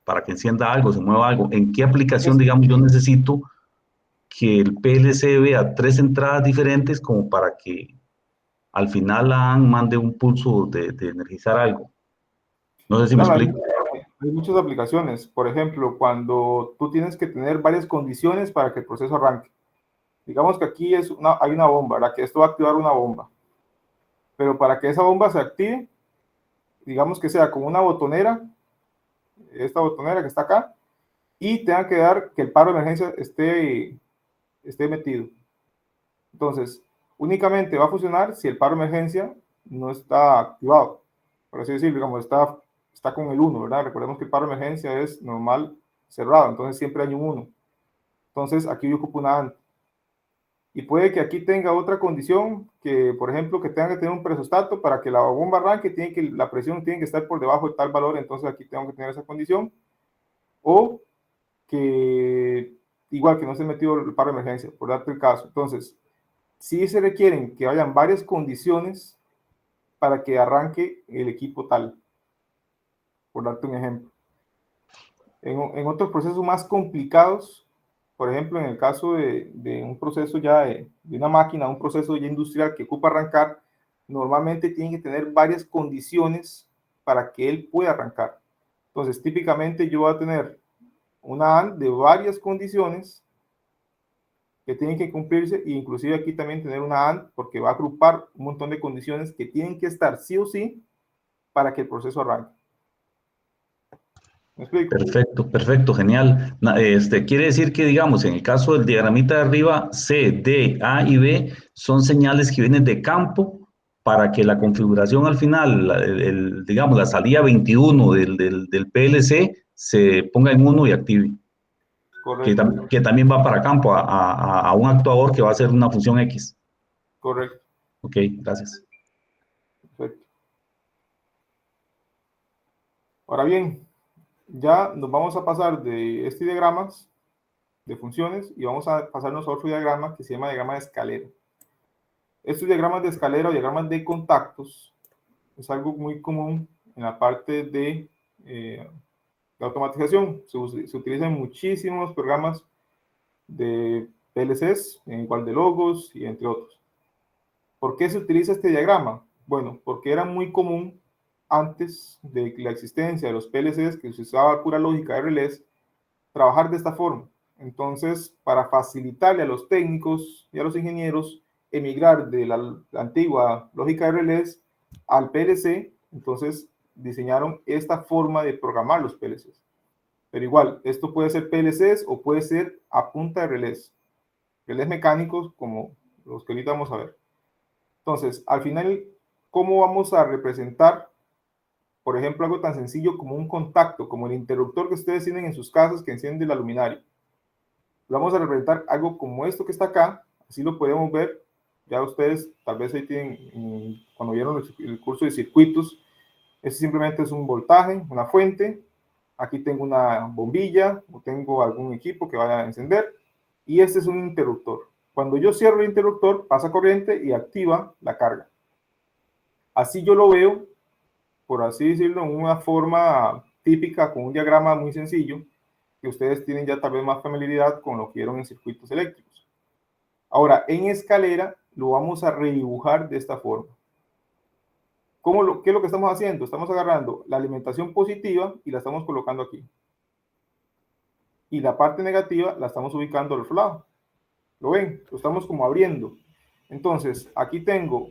para que encienda algo, se mueva algo. ¿En qué aplicación, digamos, yo necesito que el PLC vea 3 entradas diferentes como para que al final la AND mande un pulso de energizar algo? No sé si me Claro, explico. hay muchas aplicaciones. Por ejemplo, cuando tú tienes que tener varias condiciones para que el proceso arranque. Digamos que aquí hay una bomba, ¿verdad? Que esto va a activar una bomba. Pero para que esa bomba se active, digamos que sea como una botonera, esta botonera que está acá, y tenga que dar que el paro de emergencia esté metido. Entonces, únicamente va a funcionar si el paro de emergencia no está activado. Por así decirlo, digamos, está con el 1, ¿verdad? Recordemos que el paro de emergencia es normal cerrado, entonces siempre hay un 1. Entonces, aquí yo ocupo una AND. Y puede que aquí tenga otra condición, que por ejemplo, que tenga que tener un presostato para que la bomba arranque, la presión tiene que estar por debajo de tal valor, entonces aquí tengo que tener esa condición. O que igual que no se metió el paro de emergencia, por darte el caso. Entonces, sí se requieren que hayan varias condiciones para que arranque el equipo tal, por darte un ejemplo. En otros procesos más complicados, por ejemplo, en el caso de un proceso ya de una máquina, un proceso ya industrial que ocupa arrancar, normalmente tiene que tener varias condiciones para que él pueda arrancar. Entonces, típicamente yo voy a tener una AND de varias condiciones que tienen que cumplirse, e inclusive aquí también tener una AND, porque va a agrupar un montón de condiciones que tienen que estar sí o sí para que el proceso arranque. ¿Me explico? Perfecto, perfecto, genial. Quiere decir que, digamos, en el caso del diagramita de arriba, C, D, A y B son señales que vienen de campo para que la configuración al final, digamos, la salida 21 del PLC se ponga en 1 y active. Correcto. Que también va para campo a un actuador que va a hacer una función X. Correcto. Ok, gracias. Perfecto. Ahora bien, ya nos vamos a pasar de este diagramas de funciones y vamos a pasarnos a otro diagrama que se llama diagrama de escalera. Estos diagramas de escalera o diagramas de contactos es algo muy común en la parte de automatización. Se utilizan muchísimos programas de PLCs, igual de logos y entre otros. ¿Por qué se utiliza este diagrama? Bueno, porque era muy común antes de la existencia de los PLCs, que se usaba pura lógica de relés, trabajar de esta forma. Entonces, para facilitarle a los técnicos y a los ingenieros emigrar de la antigua lógica de relés al PLC, entonces diseñaron esta forma de programar los PLCs. Pero igual, esto puede ser PLCs o puede ser a punta de relés mecánicos como los que ahorita vamos a ver. Entonces, al final, ¿cómo vamos a representar, por ejemplo, algo tan sencillo como un contacto, como el interruptor que ustedes tienen en sus casas que enciende la luminaria? Lo vamos a representar algo como esto que está acá, así lo podemos ver. Ya ustedes tal vez ahí tienen, cuando vieron el curso de circuitos, este simplemente es un voltaje, una fuente. Aquí tengo una bombilla o tengo algún equipo que vaya a encender y este es un interruptor. Cuando yo cierro el interruptor, pasa corriente y activa la carga. Así yo lo veo, por así decirlo, en una forma típica con un diagrama muy sencillo que ustedes tienen ya tal vez más familiaridad con lo que vieron en circuitos eléctricos. Ahora, en escalera lo vamos a redibujar de esta forma. ¿Qué es lo que estamos haciendo? Estamos agarrando la alimentación positiva y la estamos colocando aquí. Y la parte negativa la estamos ubicando al otro lado. ¿Lo ven? Lo estamos como abriendo. Entonces, aquí tengo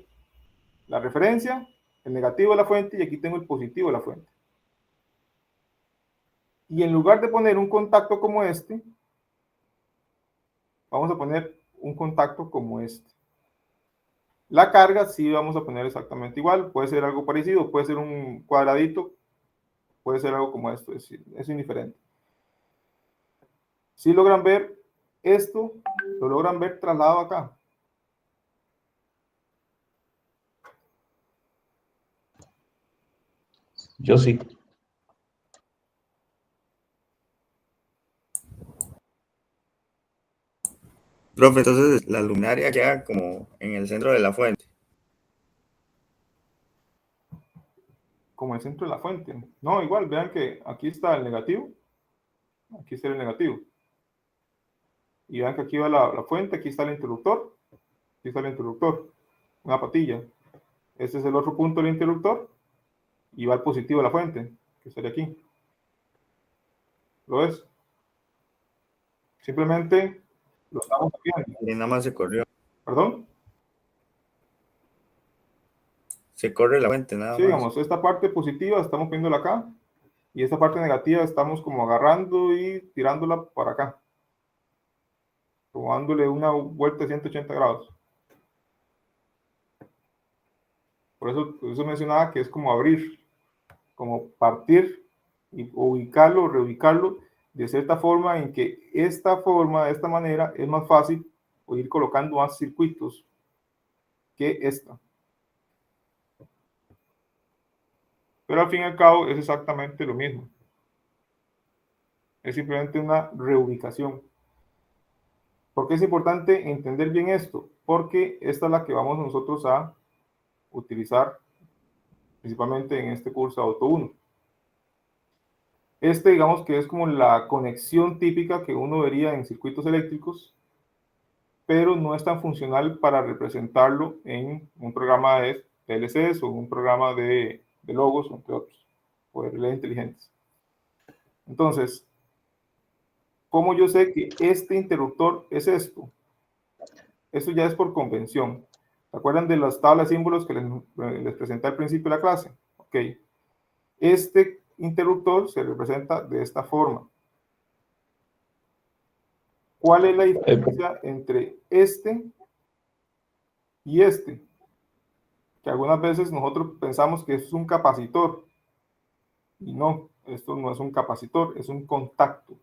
la referencia, el negativo de la fuente, y aquí tengo el positivo de la fuente. Y en lugar de poner un contacto como este, vamos a poner un contacto como este. La carga sí vamos a poner exactamente igual, puede ser algo parecido, puede ser un cuadradito, puede ser algo como esto, es indiferente. Si logran ver esto, lo logran ver trasladado acá. Yo sí. Profe, entonces la luminaria queda como en el centro de la fuente. Como el centro de la fuente. No, igual, vean que aquí está el negativo, aquí está el negativo. Y vean que aquí va la fuente, aquí está el interruptor, una patilla. Este es el otro punto del interruptor, y va el positivo de la fuente, que sería aquí. ¿Lo ves? Simplemente lo estamos viendo. Y nada más se corrió. ¿Perdón? Se corre la fuente, nada Sí, más. digamos, esta parte positiva estamos viéndola acá, y esta parte negativa estamos como agarrando y tirándola para acá, como dándole una vuelta de 180 grados. Por eso mencionaba que es como abrir, como partir y ubicarlo, reubicarlo de cierta forma en que esta forma, de esta manera, es más fácil ir colocando más circuitos que esta. Pero al fin y al cabo es exactamente lo mismo. Es simplemente una reubicación. ¿Por qué es importante entender bien esto? Porque esta es la que vamos nosotros a utilizar principalmente en este curso Auto 1. Digamos que es como la conexión típica que uno vería en circuitos eléctricos, pero no es tan funcional para representarlo en un programa de PLCs o un programa de logos, entre otros, o de relés inteligentes. Entonces, ¿cómo yo sé que este interruptor es esto? Esto ya es por convención. ¿Se acuerdan de las tablas de símbolos que les presenté al principio de la clase? Ok. Este interruptor se representa de esta forma. ¿Cuál es la diferencia entre este y este? Que algunas veces nosotros pensamos que es un capacitor. Y no, esto no es un capacitor, es un contacto.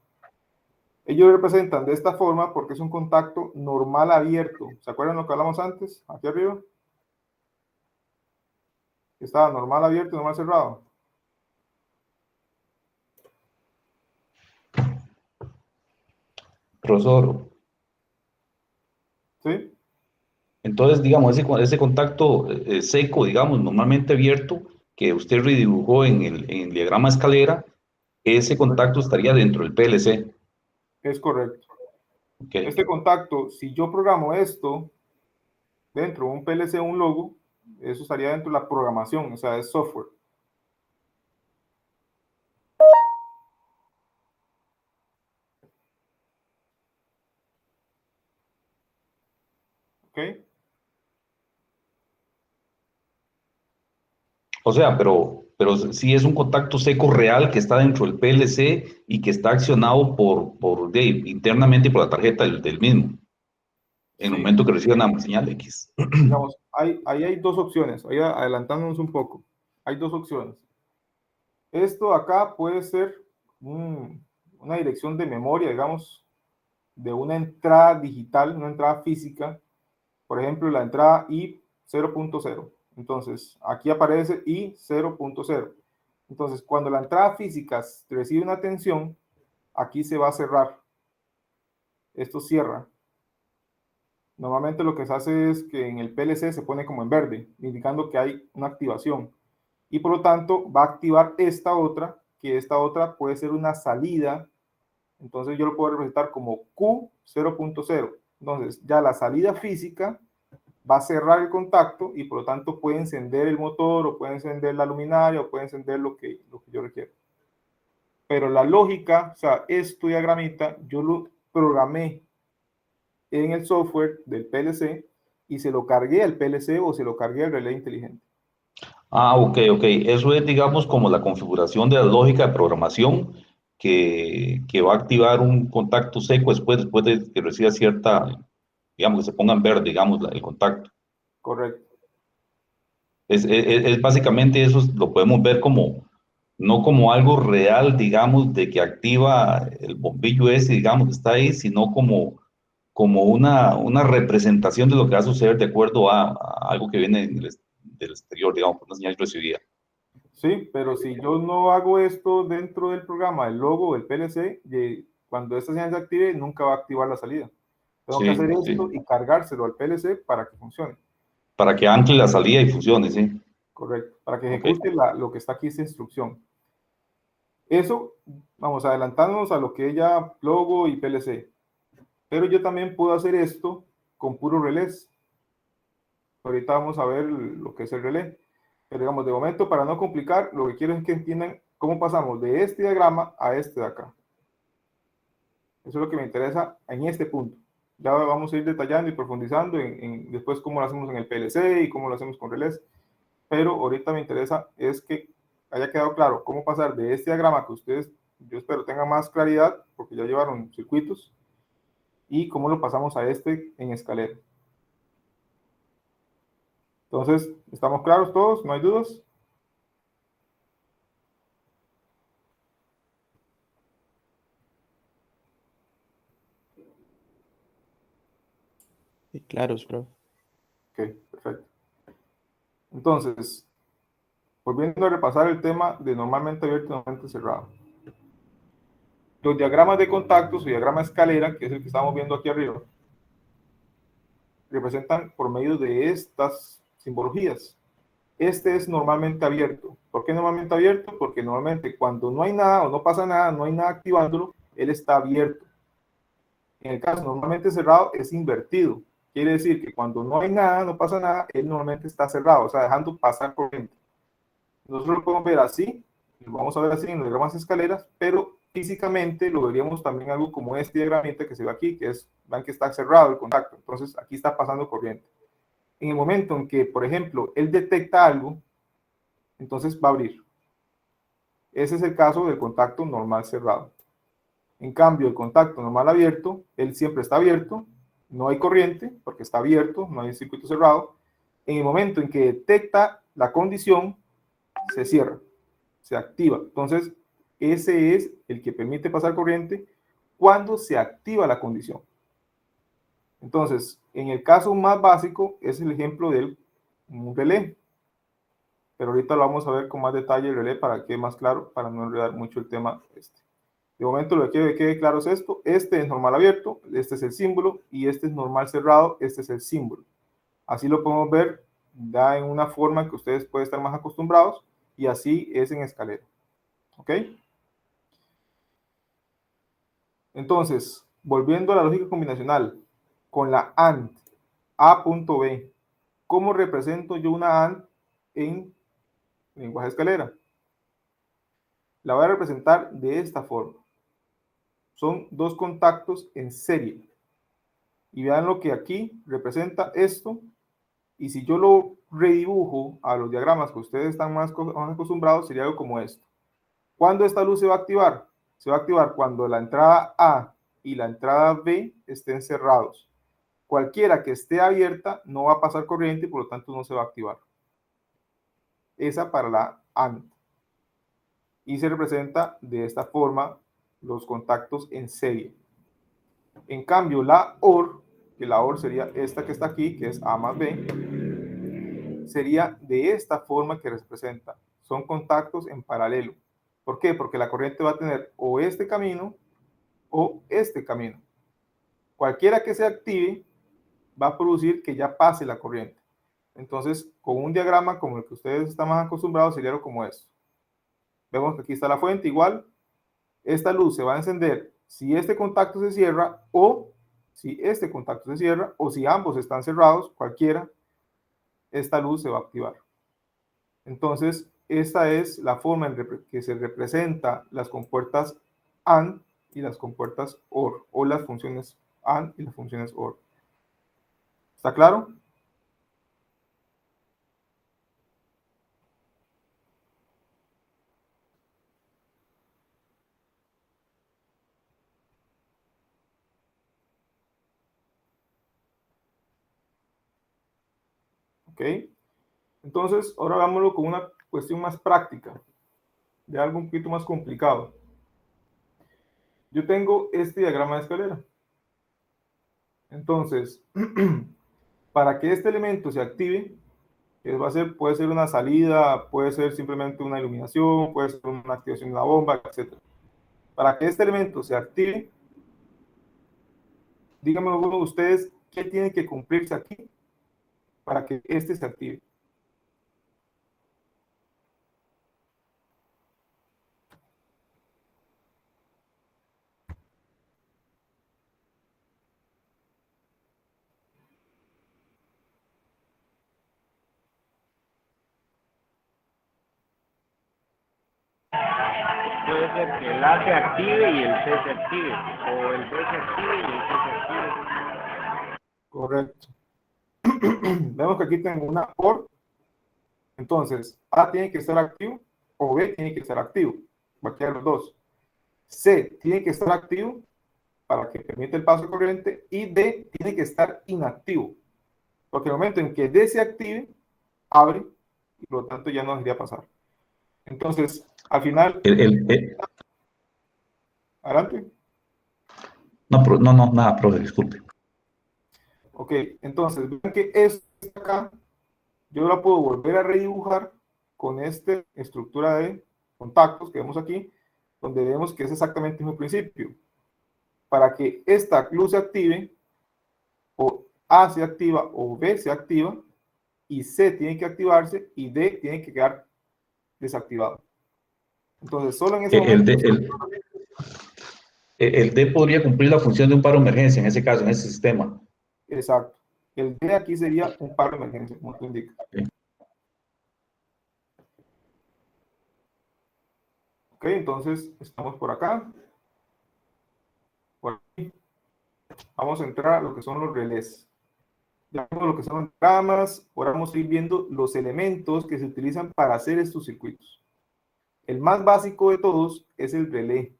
Ellos representan de esta forma porque es un contacto normal abierto. ¿Se acuerdan lo que hablamos antes? Aquí arriba. Estaba normal abierto y normal cerrado. Profesor, ¿Sí? entonces, digamos, ese contacto seco, digamos, normalmente abierto, que usted redibujó en el diagrama escalera, ese contacto estaría dentro del PLC. Es correcto. Okay. Este contacto, si yo programo esto dentro de un PLC o un logo, eso estaría dentro de la programación, o sea, es software. ¿Ok? O sea, pero sí es un contacto seco real que está dentro del PLC y que está accionado internamente por la tarjeta del mismo, en el Sí. momento que recibe una señal X. Digamos, ahí hay dos opciones, ahí adelantándonos un poco. Hay dos opciones. Esto acá puede ser una dirección de memoria, digamos, de una entrada digital, una entrada física. Por ejemplo, la entrada I 0.0. Entonces, aquí aparece I 0.0. Entonces, cuando la entrada física recibe una tensión, aquí se va a cerrar. Esto cierra. Normalmente lo que se hace es que en el PLC se pone como en verde, indicando que hay una activación. Y por lo tanto va a activar esta otra, que esta otra puede ser una salida. Entonces yo lo puedo representar como Q 0.0. Entonces ya la salida física va a cerrar el contacto y por lo tanto puede encender el motor o puede encender la luminaria o puede encender lo que yo requiero. Pero la lógica, o sea, esto diagramita, yo lo programé en el software del PLC y se lo cargué al PLC o se lo cargué al relé inteligente. Ah, ok, ok. Eso es, digamos, como la configuración de la lógica de programación que va a activar un contacto seco después de que reciba cierta, digamos, que se ponga en verde, digamos, el contacto. Correcto. Es básicamente eso, lo podemos ver como, no como algo real, digamos, de que activa el bombillo ese, digamos, que está ahí, sino como una representación de lo que va a suceder de acuerdo a algo que viene del exterior, digamos, una señal recibida. Sí, pero si yo no hago esto dentro del programa, el logo del PLC, cuando esta señal se active, nunca va a activar la salida. Tengo que Sí, hacer esto sí. y cargárselo al PLC para que funcione. Para que ancle la salida y funcione, sí. Correcto. Para que Ok. ejecute lo que está aquí, esta instrucción. Eso, vamos adelantándonos a lo que es ya logo y PLC. Pero yo también puedo hacer esto con puro relés. Ahorita vamos a ver lo que es el relé. Pero digamos, de momento, para no complicar, lo que quiero es que entiendan cómo pasamos de este diagrama a este de acá. Eso es lo que me interesa en este punto. Ya vamos a ir detallando y profundizando en después cómo lo hacemos en el PLC y cómo lo hacemos con relés. Pero ahorita me interesa es que haya quedado claro cómo pasar de este diagrama que ustedes, yo espero, tengan más claridad, porque ya llevaron circuitos, y cómo lo pasamos a este en escalera. Entonces, ¿estamos claros todos? ¿No hay dudas? Sí, claro, bro. Ok, perfecto. Entonces, volviendo a repasar el tema de normalmente abierto y normalmente cerrado. Los diagramas de contactos o diagrama escalera, que es el que estamos viendo aquí arriba, representan por medio de estas simbologías. Este es normalmente abierto. ¿Por qué normalmente abierto? Porque normalmente cuando no hay nada o no pasa nada, no hay nada activándolo, él está abierto. En el caso normalmente cerrado es invertido. Quiere decir que cuando no hay nada, no pasa nada, él normalmente está cerrado, o sea, dejando pasar corriente. Nosotros lo podemos ver así, lo vamos a ver así en los diagramas escaleras, pero físicamente lo veríamos también algo como este diagramita que se ve aquí, que es, ven que está cerrado el contacto, entonces aquí está pasando corriente. En el momento en que, por ejemplo, él detecta algo, entonces va a abrir. Ese es el caso del contacto normal cerrado. En cambio, el contacto normal abierto, él siempre está abierto, no hay corriente porque está abierto, no hay circuito cerrado. En el momento en que detecta la condición, se cierra, se activa. Entonces, ese es el que permite pasar corriente cuando se activa la condición. Entonces, en el caso más básico, es el ejemplo de un relé. Pero ahorita lo vamos a ver con más detalle el relé para que quede más claro, para no enredar mucho el tema este. De momento lo que quede claro es esto. Este es normal abierto, este es el símbolo, y este es normal cerrado, este es el símbolo. Así lo podemos ver ya en una forma que ustedes pueden estar más acostumbrados, y así es en escalera. ¿Ok? Entonces, volviendo a la lógica combinacional, con la AND, A.B, ¿cómo represento yo una AND en lenguaje escalera? La voy a representar de esta forma. Son dos contactos en serie. Y vean lo que aquí representa esto. Y si yo lo redibujo a los diagramas que ustedes están más acostumbrados, sería algo como esto. ¿Cuándo esta luz se va a activar? Se va a activar cuando la entrada A y la entrada B estén cerrados. Cualquiera que esté abierta no va a pasar corriente y por lo tanto no se va a activar. Esa para la AND. Y se representa de esta forma los contactos en serie. En cambio, la OR, que la OR sería esta que está aquí, que es A más B, sería de esta forma que representa. Son contactos en paralelo. ¿Por qué? Porque la corriente va a tener o este camino o este camino. Cualquiera que se active va a producir que ya pase la corriente. Entonces, con un diagrama como el que ustedes están más acostumbrados, sería algo como esto. Vemos que aquí está la fuente, igual. Esta luz se va a encender si este contacto se cierra o si este contacto se cierra o si ambos están cerrados, cualquiera, esta luz se va a activar. Entonces, esta es la forma en que se representa las compuertas AND y las compuertas OR o las funciones AND y las funciones OR. ¿Está claro? ¿Ok? Entonces, ahora hagámoslo con una cuestión más práctica, de algo un poquito más complicado. Yo tengo este diagrama de escalera. Entonces, para que este elemento se active, que va a ser, puede ser una salida, puede ser simplemente una iluminación, puede ser una activación de una bomba, etc. Para que este elemento se active, díganme alguno de ustedes qué tiene que cumplirse aquí para que este se active. Puede ser que el A se active y el C se active, o el B se active y el C se active. Correcto. Vemos que aquí tengo una OR. Entonces, A tiene que estar activo o B tiene que estar activo. Va a quedar los dos. C tiene que estar activo para que permita el paso de corriente y D tiene que estar inactivo. Porque en el momento en que D se active, abre y por lo tanto ya no debería pasar. Entonces, al final... Adelante. No, nada, profe, disculpe. Ok, entonces, vean que esto acá, yo la puedo volver a redibujar con esta estructura de contactos que vemos aquí, donde vemos que es exactamente el mismo principio. Para que esta luz se active, o A se activa o B se activa, y C tiene que activarse y D tiene que quedar desactivado. Entonces, solo en ese momento... El D podría cumplir la función de un paro de emergencia en ese caso, en ese sistema. Exacto. El D aquí sería un paro de emergencia, como te indica. Ok, entonces estamos por acá. Por aquí. Vamos a entrar a lo que son los relés. Ya vimos lo que son los diagramas. Ahora vamos a ir viendo los elementos que se utilizan para hacer estos circuitos. El más básico de todos es el relé,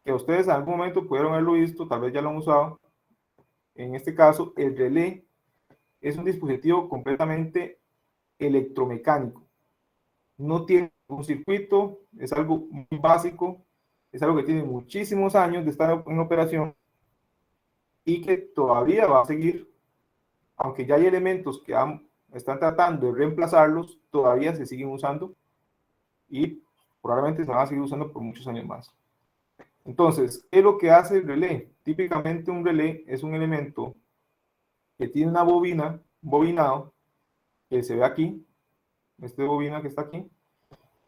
que ustedes en algún momento pudieron haberlo visto, tal vez ya lo han usado. En este caso, el relé es un dispositivo completamente electromecánico. No tiene un circuito, es algo muy básico, es algo que tiene muchísimos años de estar en operación y que todavía va a seguir, aunque ya hay elementos que están tratando de reemplazarlos, todavía se siguen usando y probablemente se van a seguir usando por muchos años más. Entonces, ¿qué es lo que hace el relé? Típicamente un relé es un elemento que tiene una bobina, un bobinado, que se ve aquí, esta bobina que está aquí,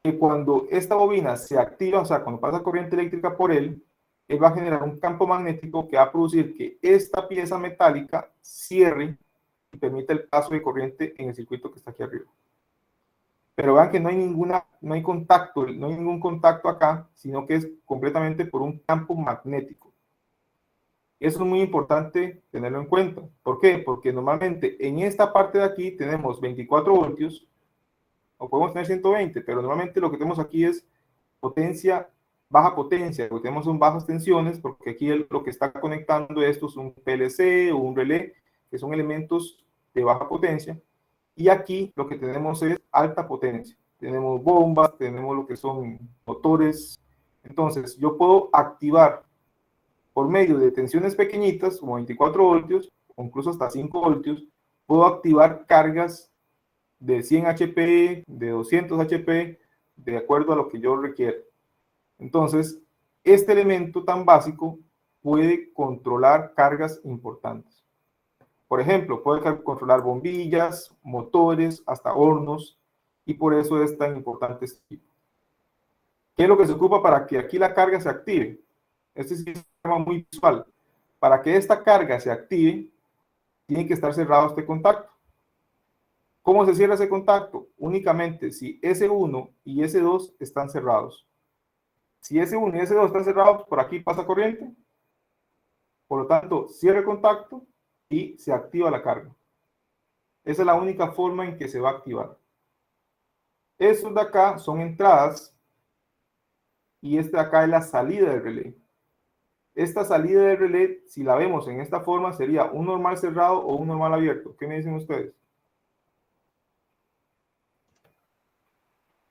que cuando esta bobina se activa, o sea, cuando pasa corriente eléctrica por él va a generar un campo magnético que va a producir que esta pieza metálica cierre y permita el paso de corriente en el circuito que está aquí arriba. Pero vean que no hay ningún contacto acá, sino que es completamente por un campo magnético. Eso es muy importante tenerlo en cuenta. ¿Por qué? Porque normalmente en esta parte de aquí tenemos 24 voltios, o podemos tener 120, pero normalmente lo que tenemos aquí es potencia, baja potencia, lo que tenemos son bajas tensiones, porque aquí lo que está conectando esto es un PLC o un relé, que son elementos de baja potencia, y aquí lo que tenemos es alta potencia. Tenemos bombas, tenemos lo que son motores. Entonces, yo puedo activar por medio de tensiones pequeñitas, como 24 voltios, o incluso hasta 5 voltios, puedo activar cargas de 100 HP, de 200 HP, de acuerdo a lo que yo requiera. Entonces, este elemento tan básico puede controlar cargas importantes. Por ejemplo, puede controlar bombillas, motores, hasta hornos, y por eso es tan importante este tipo. ¿Qué es lo que se ocupa para que aquí la carga se active? Este es un sistema muy visual. Para que esta carga se active, tiene que estar cerrado este contacto. ¿Cómo se cierra ese contacto? Únicamente si S1 y S2 están cerrados. Si S1 y S2 están cerrados, por aquí pasa corriente, Por lo tanto, cierra el contacto y se activa la carga. Esa es la única forma en que se va a activar. Estos de acá son entradas y este de acá es la salida del relé. Esta salida del relé, si la vemos en esta forma, sería un normal cerrado o un normal abierto. ¿Qué me dicen ustedes?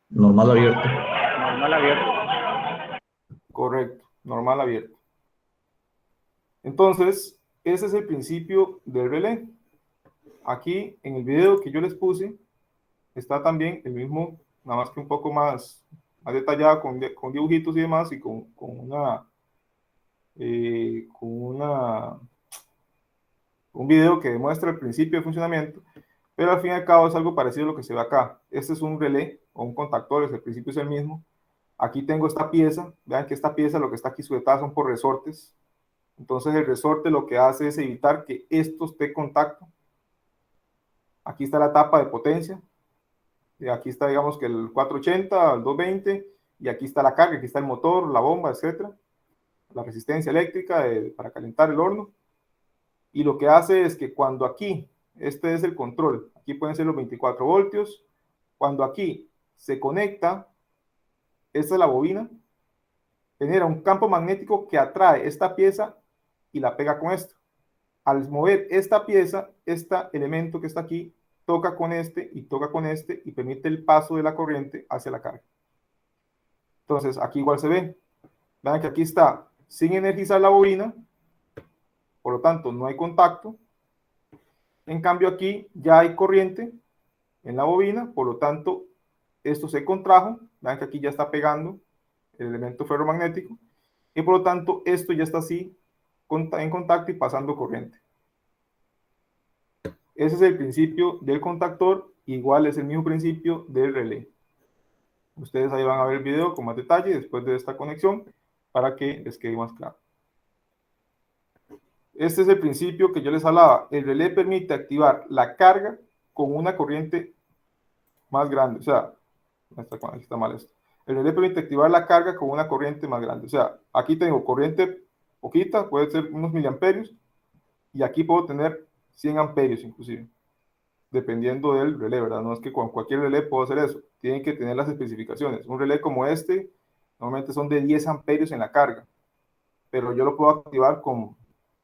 Normal abierto. Normal abierto. Correcto, normal abierto. Entonces, ese es el principio del relé. Aquí en el video que yo les puse está también el mismo, nada más que un poco más detallado con dibujitos y demás y con un video que demuestra el principio de funcionamiento, pero al fin y al cabo es algo parecido a lo que se ve acá. Este es un relé o un contactor, el principio es el mismo. Aquí tengo esta pieza, vean que esta pieza lo que está aquí sujetada son por resortes. Entonces el resorte lo que hace es evitar que esto esté en contacto. Aquí está la tapa de potencia. Y aquí está, digamos que el 480, el 220, y aquí está la carga, aquí está el motor, la bomba, etcétera. La resistencia eléctrica para calentar el horno. Y lo que hace es que cuando aquí, este es el control, aquí pueden ser los 24 voltios, cuando aquí se conecta, esta es la bobina, genera un campo magnético que atrae esta pieza y la pega con esto. Al mover esta pieza, este elemento que está aquí, toca con este y toca con este y permite el paso de la corriente hacia la carga. Entonces, aquí igual se ve. Vean que aquí está sin energizar la bobina, por lo tanto no hay contacto. En cambio aquí ya hay corriente en la bobina, por lo tanto esto se contrajo. Vean que aquí ya está pegando el elemento ferromagnético y por lo tanto esto ya está así en contacto y pasando corriente. Ese es el principio del contactor, igual es el mismo principio del relé. Ustedes ahí van a ver el video con más detalle después de esta conexión para que les quede más claro. Este es el principio que yo les hablaba. El relé permite activar la carga con una corriente más grande. O sea, aquí está mal esto. El relé permite activar la carga con una corriente más grande. O sea, aquí tengo corriente poquita, puede ser unos miliamperios, y aquí puedo tener 100 amperios inclusive, dependiendo del relé, ¿verdad? No es que con cualquier relé puedo hacer eso. Tienen que tener las especificaciones. Un relé como este, normalmente son de 10 amperios en la carga, pero yo lo puedo activar con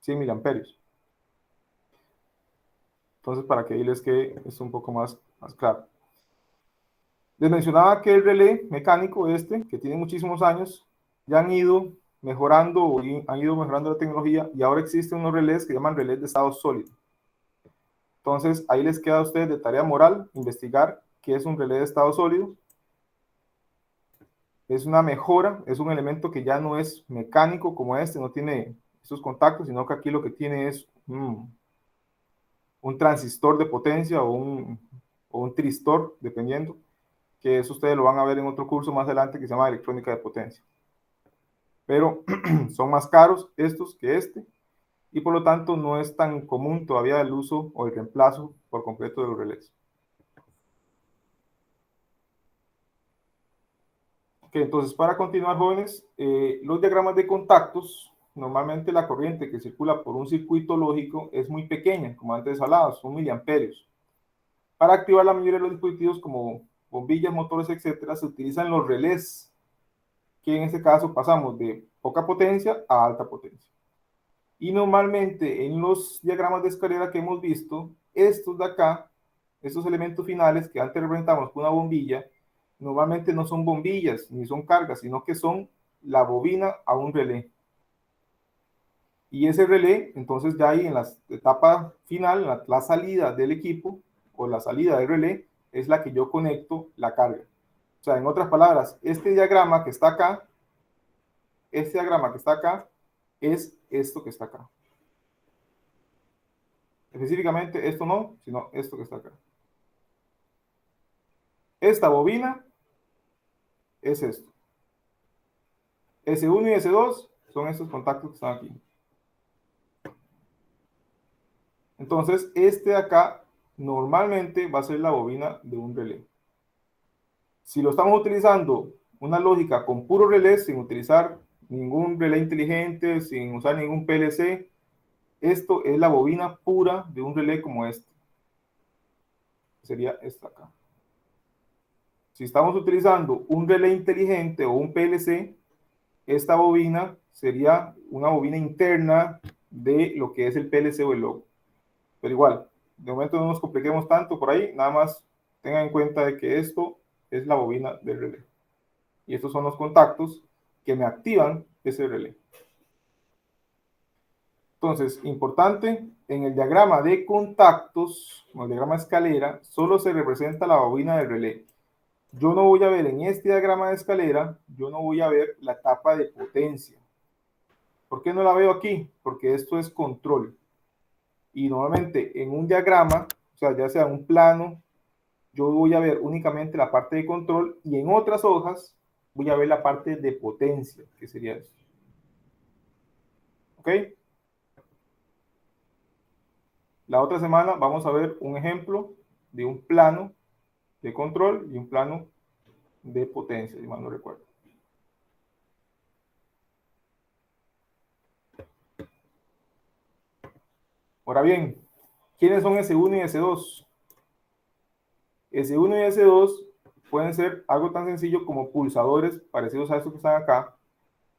100 miliamperios. Entonces, para que ahí les quede esto un poco más claro. Les mencionaba que el relé mecánico que tiene muchísimos años, ya han ido mejorando la tecnología y ahora existen unos relés que llaman relés de estado sólido. Entonces, ahí les queda a ustedes de tarea moral investigar qué es un relé de estado sólido. Es una mejora, es un elemento que ya no es mecánico como no tiene esos contactos, sino que aquí lo que tiene es un transistor de potencia o un tristor, dependiendo, que eso ustedes lo van a ver en otro curso más adelante que se llama electrónica de potencia. Pero son más caros estos que y por lo tanto no es tan común todavía el uso o el reemplazo por completo de los relés. Ok, entonces para continuar, jóvenes, los diagramas de contactos, normalmente la corriente que circula por un circuito lógico es muy pequeña, como antes hablaba, son miliamperios. Para activar la mayoría de los dispositivos como bombillas, motores, etcétera, se utilizan los relés, que en este caso pasamos de poca potencia a alta potencia. Y normalmente en los diagramas de escalera que hemos visto, estos de acá, estos elementos finales que antes representamos con una bombilla, normalmente no son bombillas ni son cargas, sino que son la bobina a un relé. Y ese relé, entonces ya ahí en la etapa final, la salida del equipo o la salida del relé, es la que yo conecto la carga. O sea, en otras palabras, este diagrama que está acá, es esto que está acá. Específicamente esto no, sino esto que está acá. Esta bobina es esto. S1 y S2 son estos contactos que están aquí. Entonces, este de acá normalmente va a ser la bobina de un relé. Si lo estamos utilizando una lógica con puro relé, sin utilizar ningún relé inteligente, sin usar ningún PLC, esto es la bobina pura de un relé como este. Sería esta acá. Si estamos utilizando un relé inteligente o un PLC, esta bobina sería una bobina interna de lo que es el PLC o el logo. Pero igual, de momento no nos compliquemos tanto por ahí, nada más tengan en cuenta de que esto es la bobina del relé. Y estos son los contactos que me activan ese relé. Entonces, importante, en el diagrama de contactos, en el diagrama de escalera, solo se representa la bobina del relé. Yo no voy a ver en este diagrama de escalera, yo no voy a ver la etapa de potencia. ¿Por qué no la veo aquí? Porque esto es control. Y normalmente en un diagrama, o sea, ya sea un plano, yo voy a ver únicamente la parte de control y en otras hojas voy a ver la parte de potencia, que sería eso. ¿Ok? La otra semana vamos a ver un ejemplo de un plano de control y un plano de potencia, si mal no recuerdo. Ahora bien, ¿quiénes son S1 y S2? S1 y S2 pueden ser algo tan sencillo como pulsadores parecidos a estos que están acá,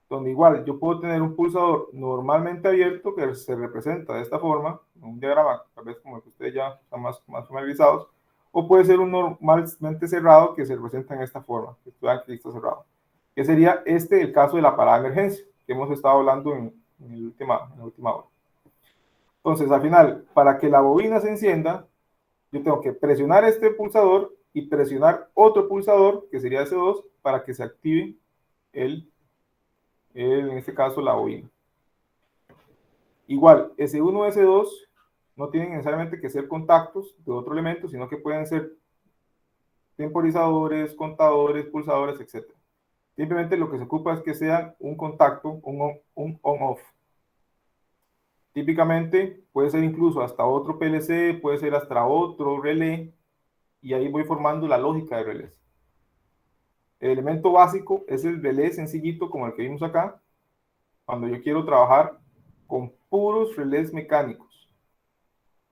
donde igual yo puedo tener un pulsador normalmente abierto que se representa de esta forma, un diagrama tal vez como el que ustedes ya están más familiarizados, o puede ser un normalmente cerrado que se representa en esta forma, que aquí está cerrado, que sería el caso de la parada de emergencia, que hemos estado hablando en la última hora. Entonces, al final, para que la bobina se encienda, yo tengo que presionar este pulsador y presionar otro pulsador, que sería S2, para que se active en este caso la bobina. Igual, S1 y S2 no tienen necesariamente que ser contactos de otro elemento, sino que pueden ser temporizadores, contadores, pulsadores, etc. Simplemente lo que se ocupa es que sea un contacto, un on-off. Típicamente puede ser incluso hasta otro PLC, puede ser hasta otro relé, y ahí voy formando la lógica de relés. El elemento básico es el relé sencillito como el que vimos acá, cuando yo quiero trabajar con puros relés mecánicos,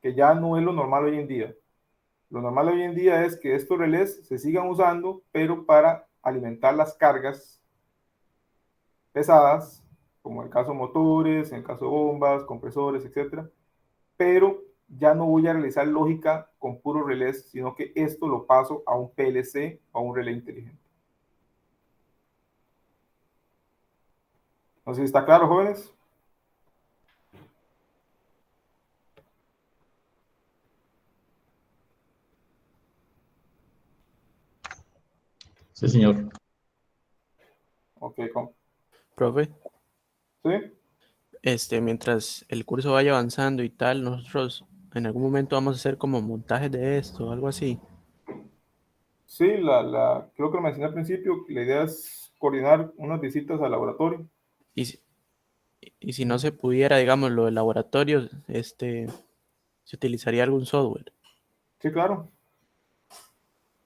que ya no es lo normal hoy en día. Lo normal hoy en día es que estos relés se sigan usando, pero para alimentar las cargas pesadas, como en el caso de motores, en el caso de bombas, compresores, etc. Pero ya no voy a realizar lógica con puros relés, sino que esto lo paso a un PLC o a un relé inteligente. No sé si está claro, jóvenes. Sí, señor. Ok, Profe, ¿sí? Mientras el curso vaya avanzando y tal, nosotros en algún momento vamos a hacer como montajes de esto, algo así. Sí, creo que lo mencioné al principio, la idea es coordinar unas visitas al laboratorio. Y si no se pudiera, digamos, lo del laboratorio, se utilizaría algún software. Sí, claro.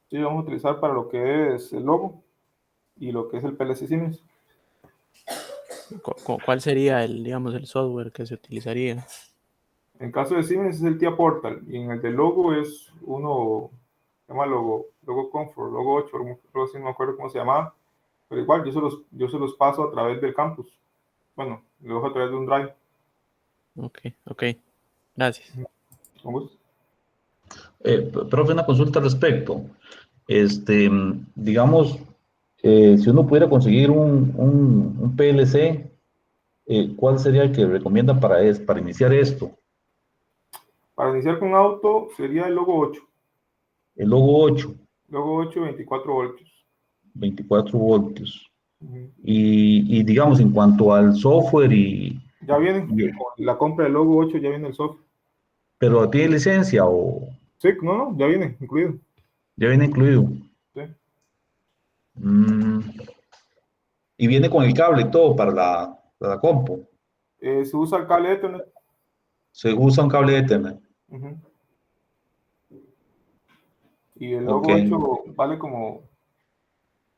Sí, vamos a utilizar para lo que es el logo y lo que es el PLC Siemens. ¿Cuál sería digamos, el software que se utilizaría? En caso de Siemens es el TIA Portal y en el de logo es uno, se llama logo Comfort, logo 8, algo así, no me acuerdo cómo se llamaba, pero igual yo se los paso a través del campus. Bueno, lo dejo a través de un drive. Ok. Gracias. Con gusto. Profe, una consulta al respecto. Digamos, si uno pudiera conseguir un PLC, ¿cuál sería el que recomienda para iniciar esto? Para iniciar con auto sería el logo 8. El logo 8. Logo 8, 24 voltios. 24 voltios. Y digamos, en cuanto al software Ya viene, con la compra del logo 8 ya viene el software. ¿Pero tiene licencia o...? Sí, no, ya viene incluido. Ya viene incluido. Sí. Y viene con el cable y todo para la compu. Se usa el cable Ethernet. Se usa un cable Ethernet. Y el logo 8 vale como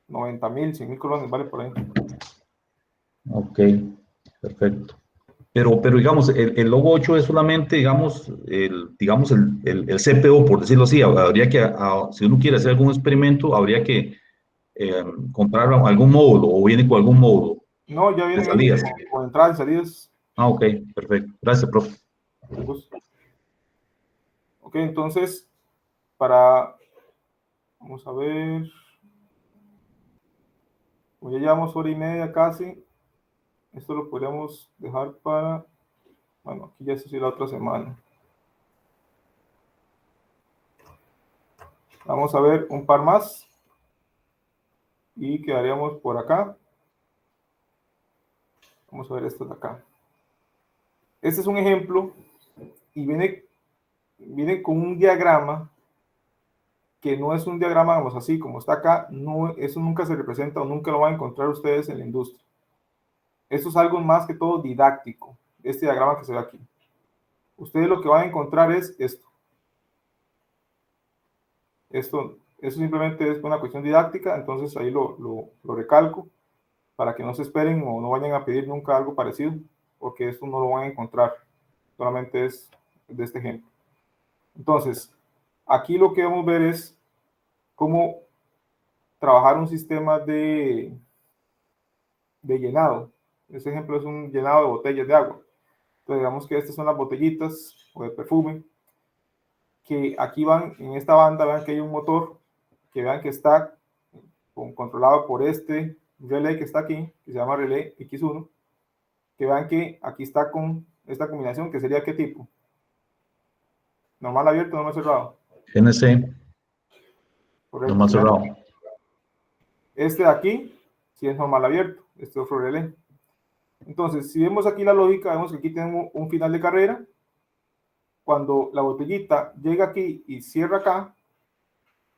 90,000, 100,000 colones, vale por ahí. Ok, perfecto. Pero digamos, el logo 8 es solamente, digamos, el CPO, por decirlo así. Habría que, si uno quiere hacer algún experimento, habría que comprar algún módulo o viene con algún módulo No, ya de vienen ellos salidas. con entradas y salidas. Ah, ok, perfecto. Gracias, profe. Ok, entonces, vamos a ver, como ya llevamos hora y media casi, esto lo podríamos dejar para, bueno, aquí ya se la otra semana. Vamos a ver un par más y quedaríamos por acá. Vamos a ver esto de acá. Este es un ejemplo y viene con un diagrama que no es un diagrama, vamos, así como está acá, no, eso nunca se representa o nunca lo van a encontrar ustedes en la industria. Esto es algo más que todo didáctico, este diagrama que se ve aquí. Ustedes lo que van a encontrar es esto. Eso simplemente es una cuestión didáctica, entonces ahí lo recalco para que no se esperen o no vayan a pedir nunca algo parecido, porque esto no lo van a encontrar, solamente es de este ejemplo. Entonces, aquí lo que vamos a ver es cómo trabajar un sistema de llenado. Este ejemplo es un llenado de botellas de agua. Entonces, digamos que estas son las botellitas o de perfume, que aquí van en esta banda, vean que hay un motor, que vean que está controlado por este relé que está aquí, que se llama relé X1, que vean que aquí está con esta combinación, que sería ¿qué tipo? Normal abierto, normal cerrado. NC, Correcto. nomás cerrado. Este de aquí, sí es normal abierto, este otro relé. Entonces, si vemos aquí la lógica, vemos que aquí tenemos un final de carrera. Cuando la botellita llega aquí y cierra acá,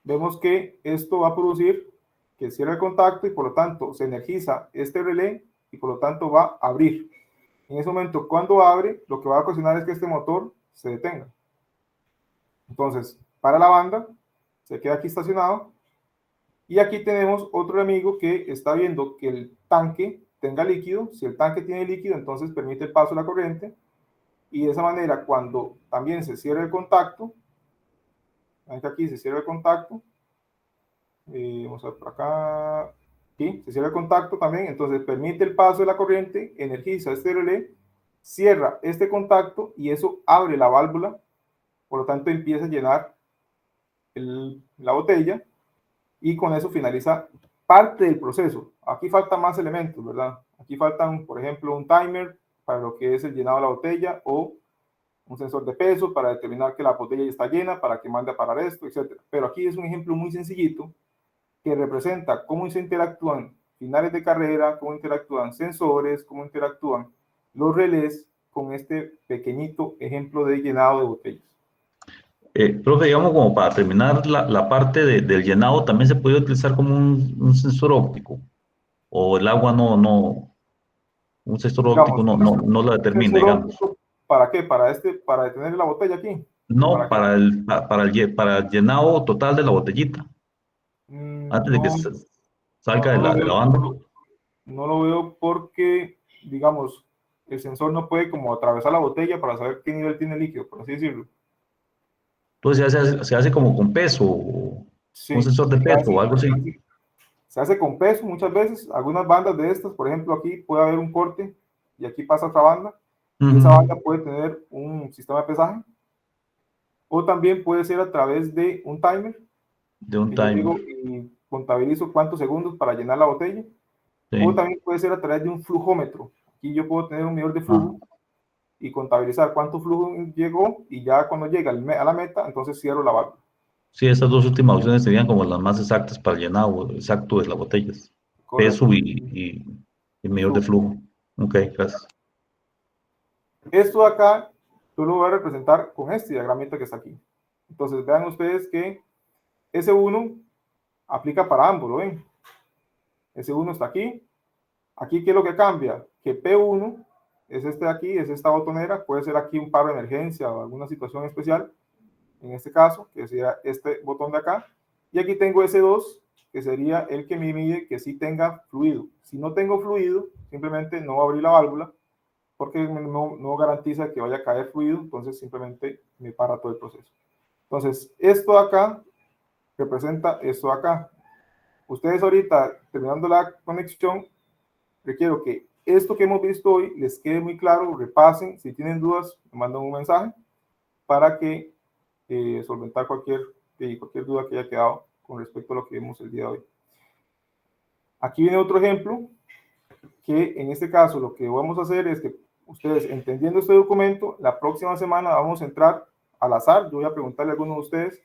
vemos que esto va a producir que cierra el contacto y por lo tanto se energiza este relé y por lo tanto va a abrir. En ese momento, cuando abre, lo que va a ocasionar es que este motor se detenga. Entonces, para la banda, se queda aquí estacionado. Y aquí tenemos otro amigo que está viendo que el tanque tenga líquido. Si el tanque tiene líquido, entonces permite el paso de la corriente. Y de esa manera, cuando también se cierra el contacto, aquí se cierra el contacto, vamos a ver por acá, aquí se cierra el contacto también, entonces permite el paso de la corriente, energiza este relé, cierra este contacto y eso abre la válvula, por lo tanto empieza a llenar la botella y con eso finaliza parte del proceso. Aquí faltan más elementos, ¿verdad? Aquí faltan, por ejemplo, un timer para lo que es el llenado de la botella o un sensor de peso para determinar que la botella ya está llena, para que mande a parar esto, etc. Pero aquí es un ejemplo muy sencillito que representa cómo se interactúan finales de carrera, cómo interactúan sensores, cómo interactúan los relés con este pequeñito ejemplo de llenado de botellas. Profe, digamos, como para terminar la parte del llenado, también se puede utilizar como un sensor óptico, o el agua un sensor óptico no lo determina, digamos. ¿Para qué? Para detener la botella aquí. No, para el llenado total de la botellita, antes de que salga de la banda. No lo veo porque, digamos, el sensor no puede como atravesar la botella para saber qué nivel tiene el líquido, por así decirlo. Entonces se hace como con peso, Sí, un sensor de peso o algo así. Se hace con peso muchas veces. Algunas bandas de estas, por ejemplo, aquí puede haber un corte y aquí pasa otra banda. Y esa banda puede tener un sistema de pesaje. O también puede ser a través de un timer. De un timer. Yo digo y contabilizo cuántos segundos para llenar la botella. Sí. O también puede ser a través de un flujómetro. Aquí yo puedo tener un medidor de flujo y contabilizar cuánto flujo llegó y ya cuando llega a la meta, entonces cierro la válvula. Sí, esas dos últimas opciones serían como las más exactas para el llenado exacto de las botellas. Correcto. Peso y medidor de flujo. Ok, gracias. Esto de acá yo lo voy a representar con este diagramita que está aquí. Entonces vean ustedes que S1 aplica para ambos, ¿lo ven? S1 está aquí. Aquí, ¿qué es lo que cambia? Que P1 es este de aquí, es esta botonera, puede ser aquí un paro de emergencia o alguna situación especial, en este caso, que sería este botón de acá. Y aquí tengo S2, que sería el que me mide que sí tenga fluido. Si no tengo fluido, simplemente no va a abrir la válvula porque no garantiza que vaya a caer fluido, entonces simplemente me para todo el proceso. Entonces, esto de acá representa esto de acá. Ustedes ahorita, terminando la conexión, requiero que esto que hemos visto hoy les quede muy claro, repasen, si tienen dudas, me mandan un mensaje para que solventar cualquier duda que haya quedado con respecto a lo que vimos el día de hoy. Aquí viene otro ejemplo, que en este caso lo que vamos a hacer es que ustedes, entendiendo este documento, la próxima semana vamos a entrar al azar. Yo voy a preguntarle a alguno de ustedes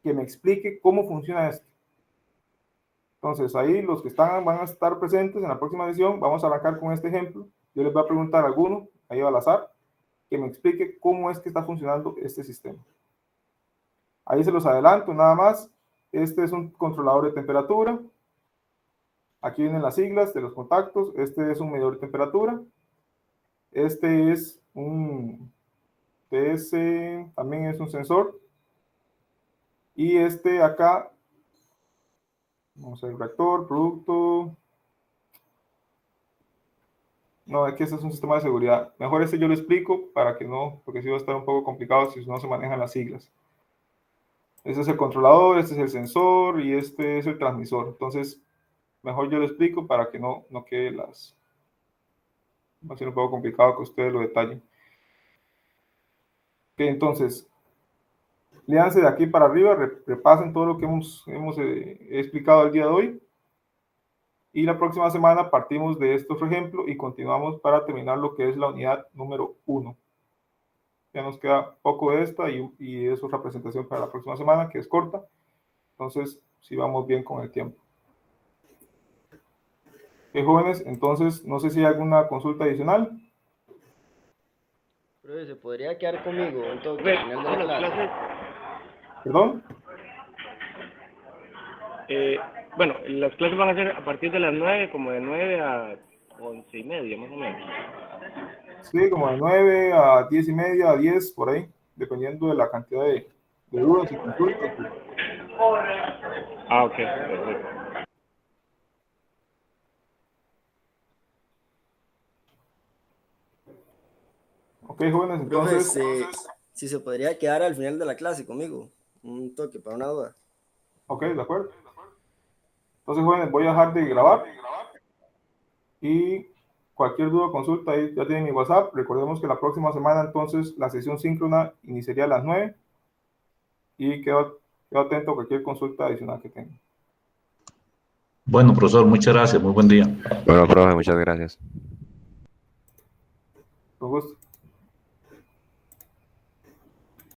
que me explique cómo funciona esto. Entonces, ahí los que van a estar presentes en la próxima sesión, vamos a arrancar con este ejemplo. Yo les voy a preguntar a alguno, ahí al azar, que me explique cómo es que está funcionando este sistema. Ahí se los adelanto, nada más. Este es un controlador de temperatura. Aquí vienen las siglas de los contactos. Este es un medidor de temperatura. Este es un TS, también es un sensor. Y este acá, vamos a ver, reactor, producto. No, es que este es un sistema de seguridad. Mejor este yo lo explico para que no, porque sí va a estar un poco complicado si no se manejan las siglas. Este es el controlador, este es el sensor y este es el transmisor. Entonces, mejor yo lo explico para que no quede las... Va a ser un poco complicado que ustedes lo detallen. Ok, entonces, léanse de aquí para arriba, repasen todo lo que hemos explicado el día de hoy. Y la próxima semana partimos de estos ejemplos y continuamos para terminar lo que es la unidad número 1. Ya nos queda poco de esta y es otra presentación para la próxima semana, que es corta. Entonces, si vamos bien con el tiempo. Jóvenes, entonces, no sé si hay alguna consulta adicional. Pero se podría quedar conmigo, entonces, al final de la clase. ¿Perdón? Bueno, las clases van a ser a partir de las 9, como de 9 a 11:30, más o menos. Sí, como de 9 a 10:30, a 10, por ahí, dependiendo de la cantidad de dudas y consultas. Ah, ok, perfecto. Ok, jóvenes, entonces... Si se podría quedar al final de la clase conmigo, un toque para una duda. Ok, de acuerdo. Entonces, jóvenes, voy a dejar de grabar. Y cualquier duda o consulta, ahí ya tienen mi WhatsApp. Recordemos que la próxima semana, entonces, la sesión síncrona iniciaría a las 9. Y quedo atento a cualquier consulta adicional que tengan. Bueno, profesor, muchas gracias. Muy buen día. Bueno, profe, muchas gracias. Con gusto.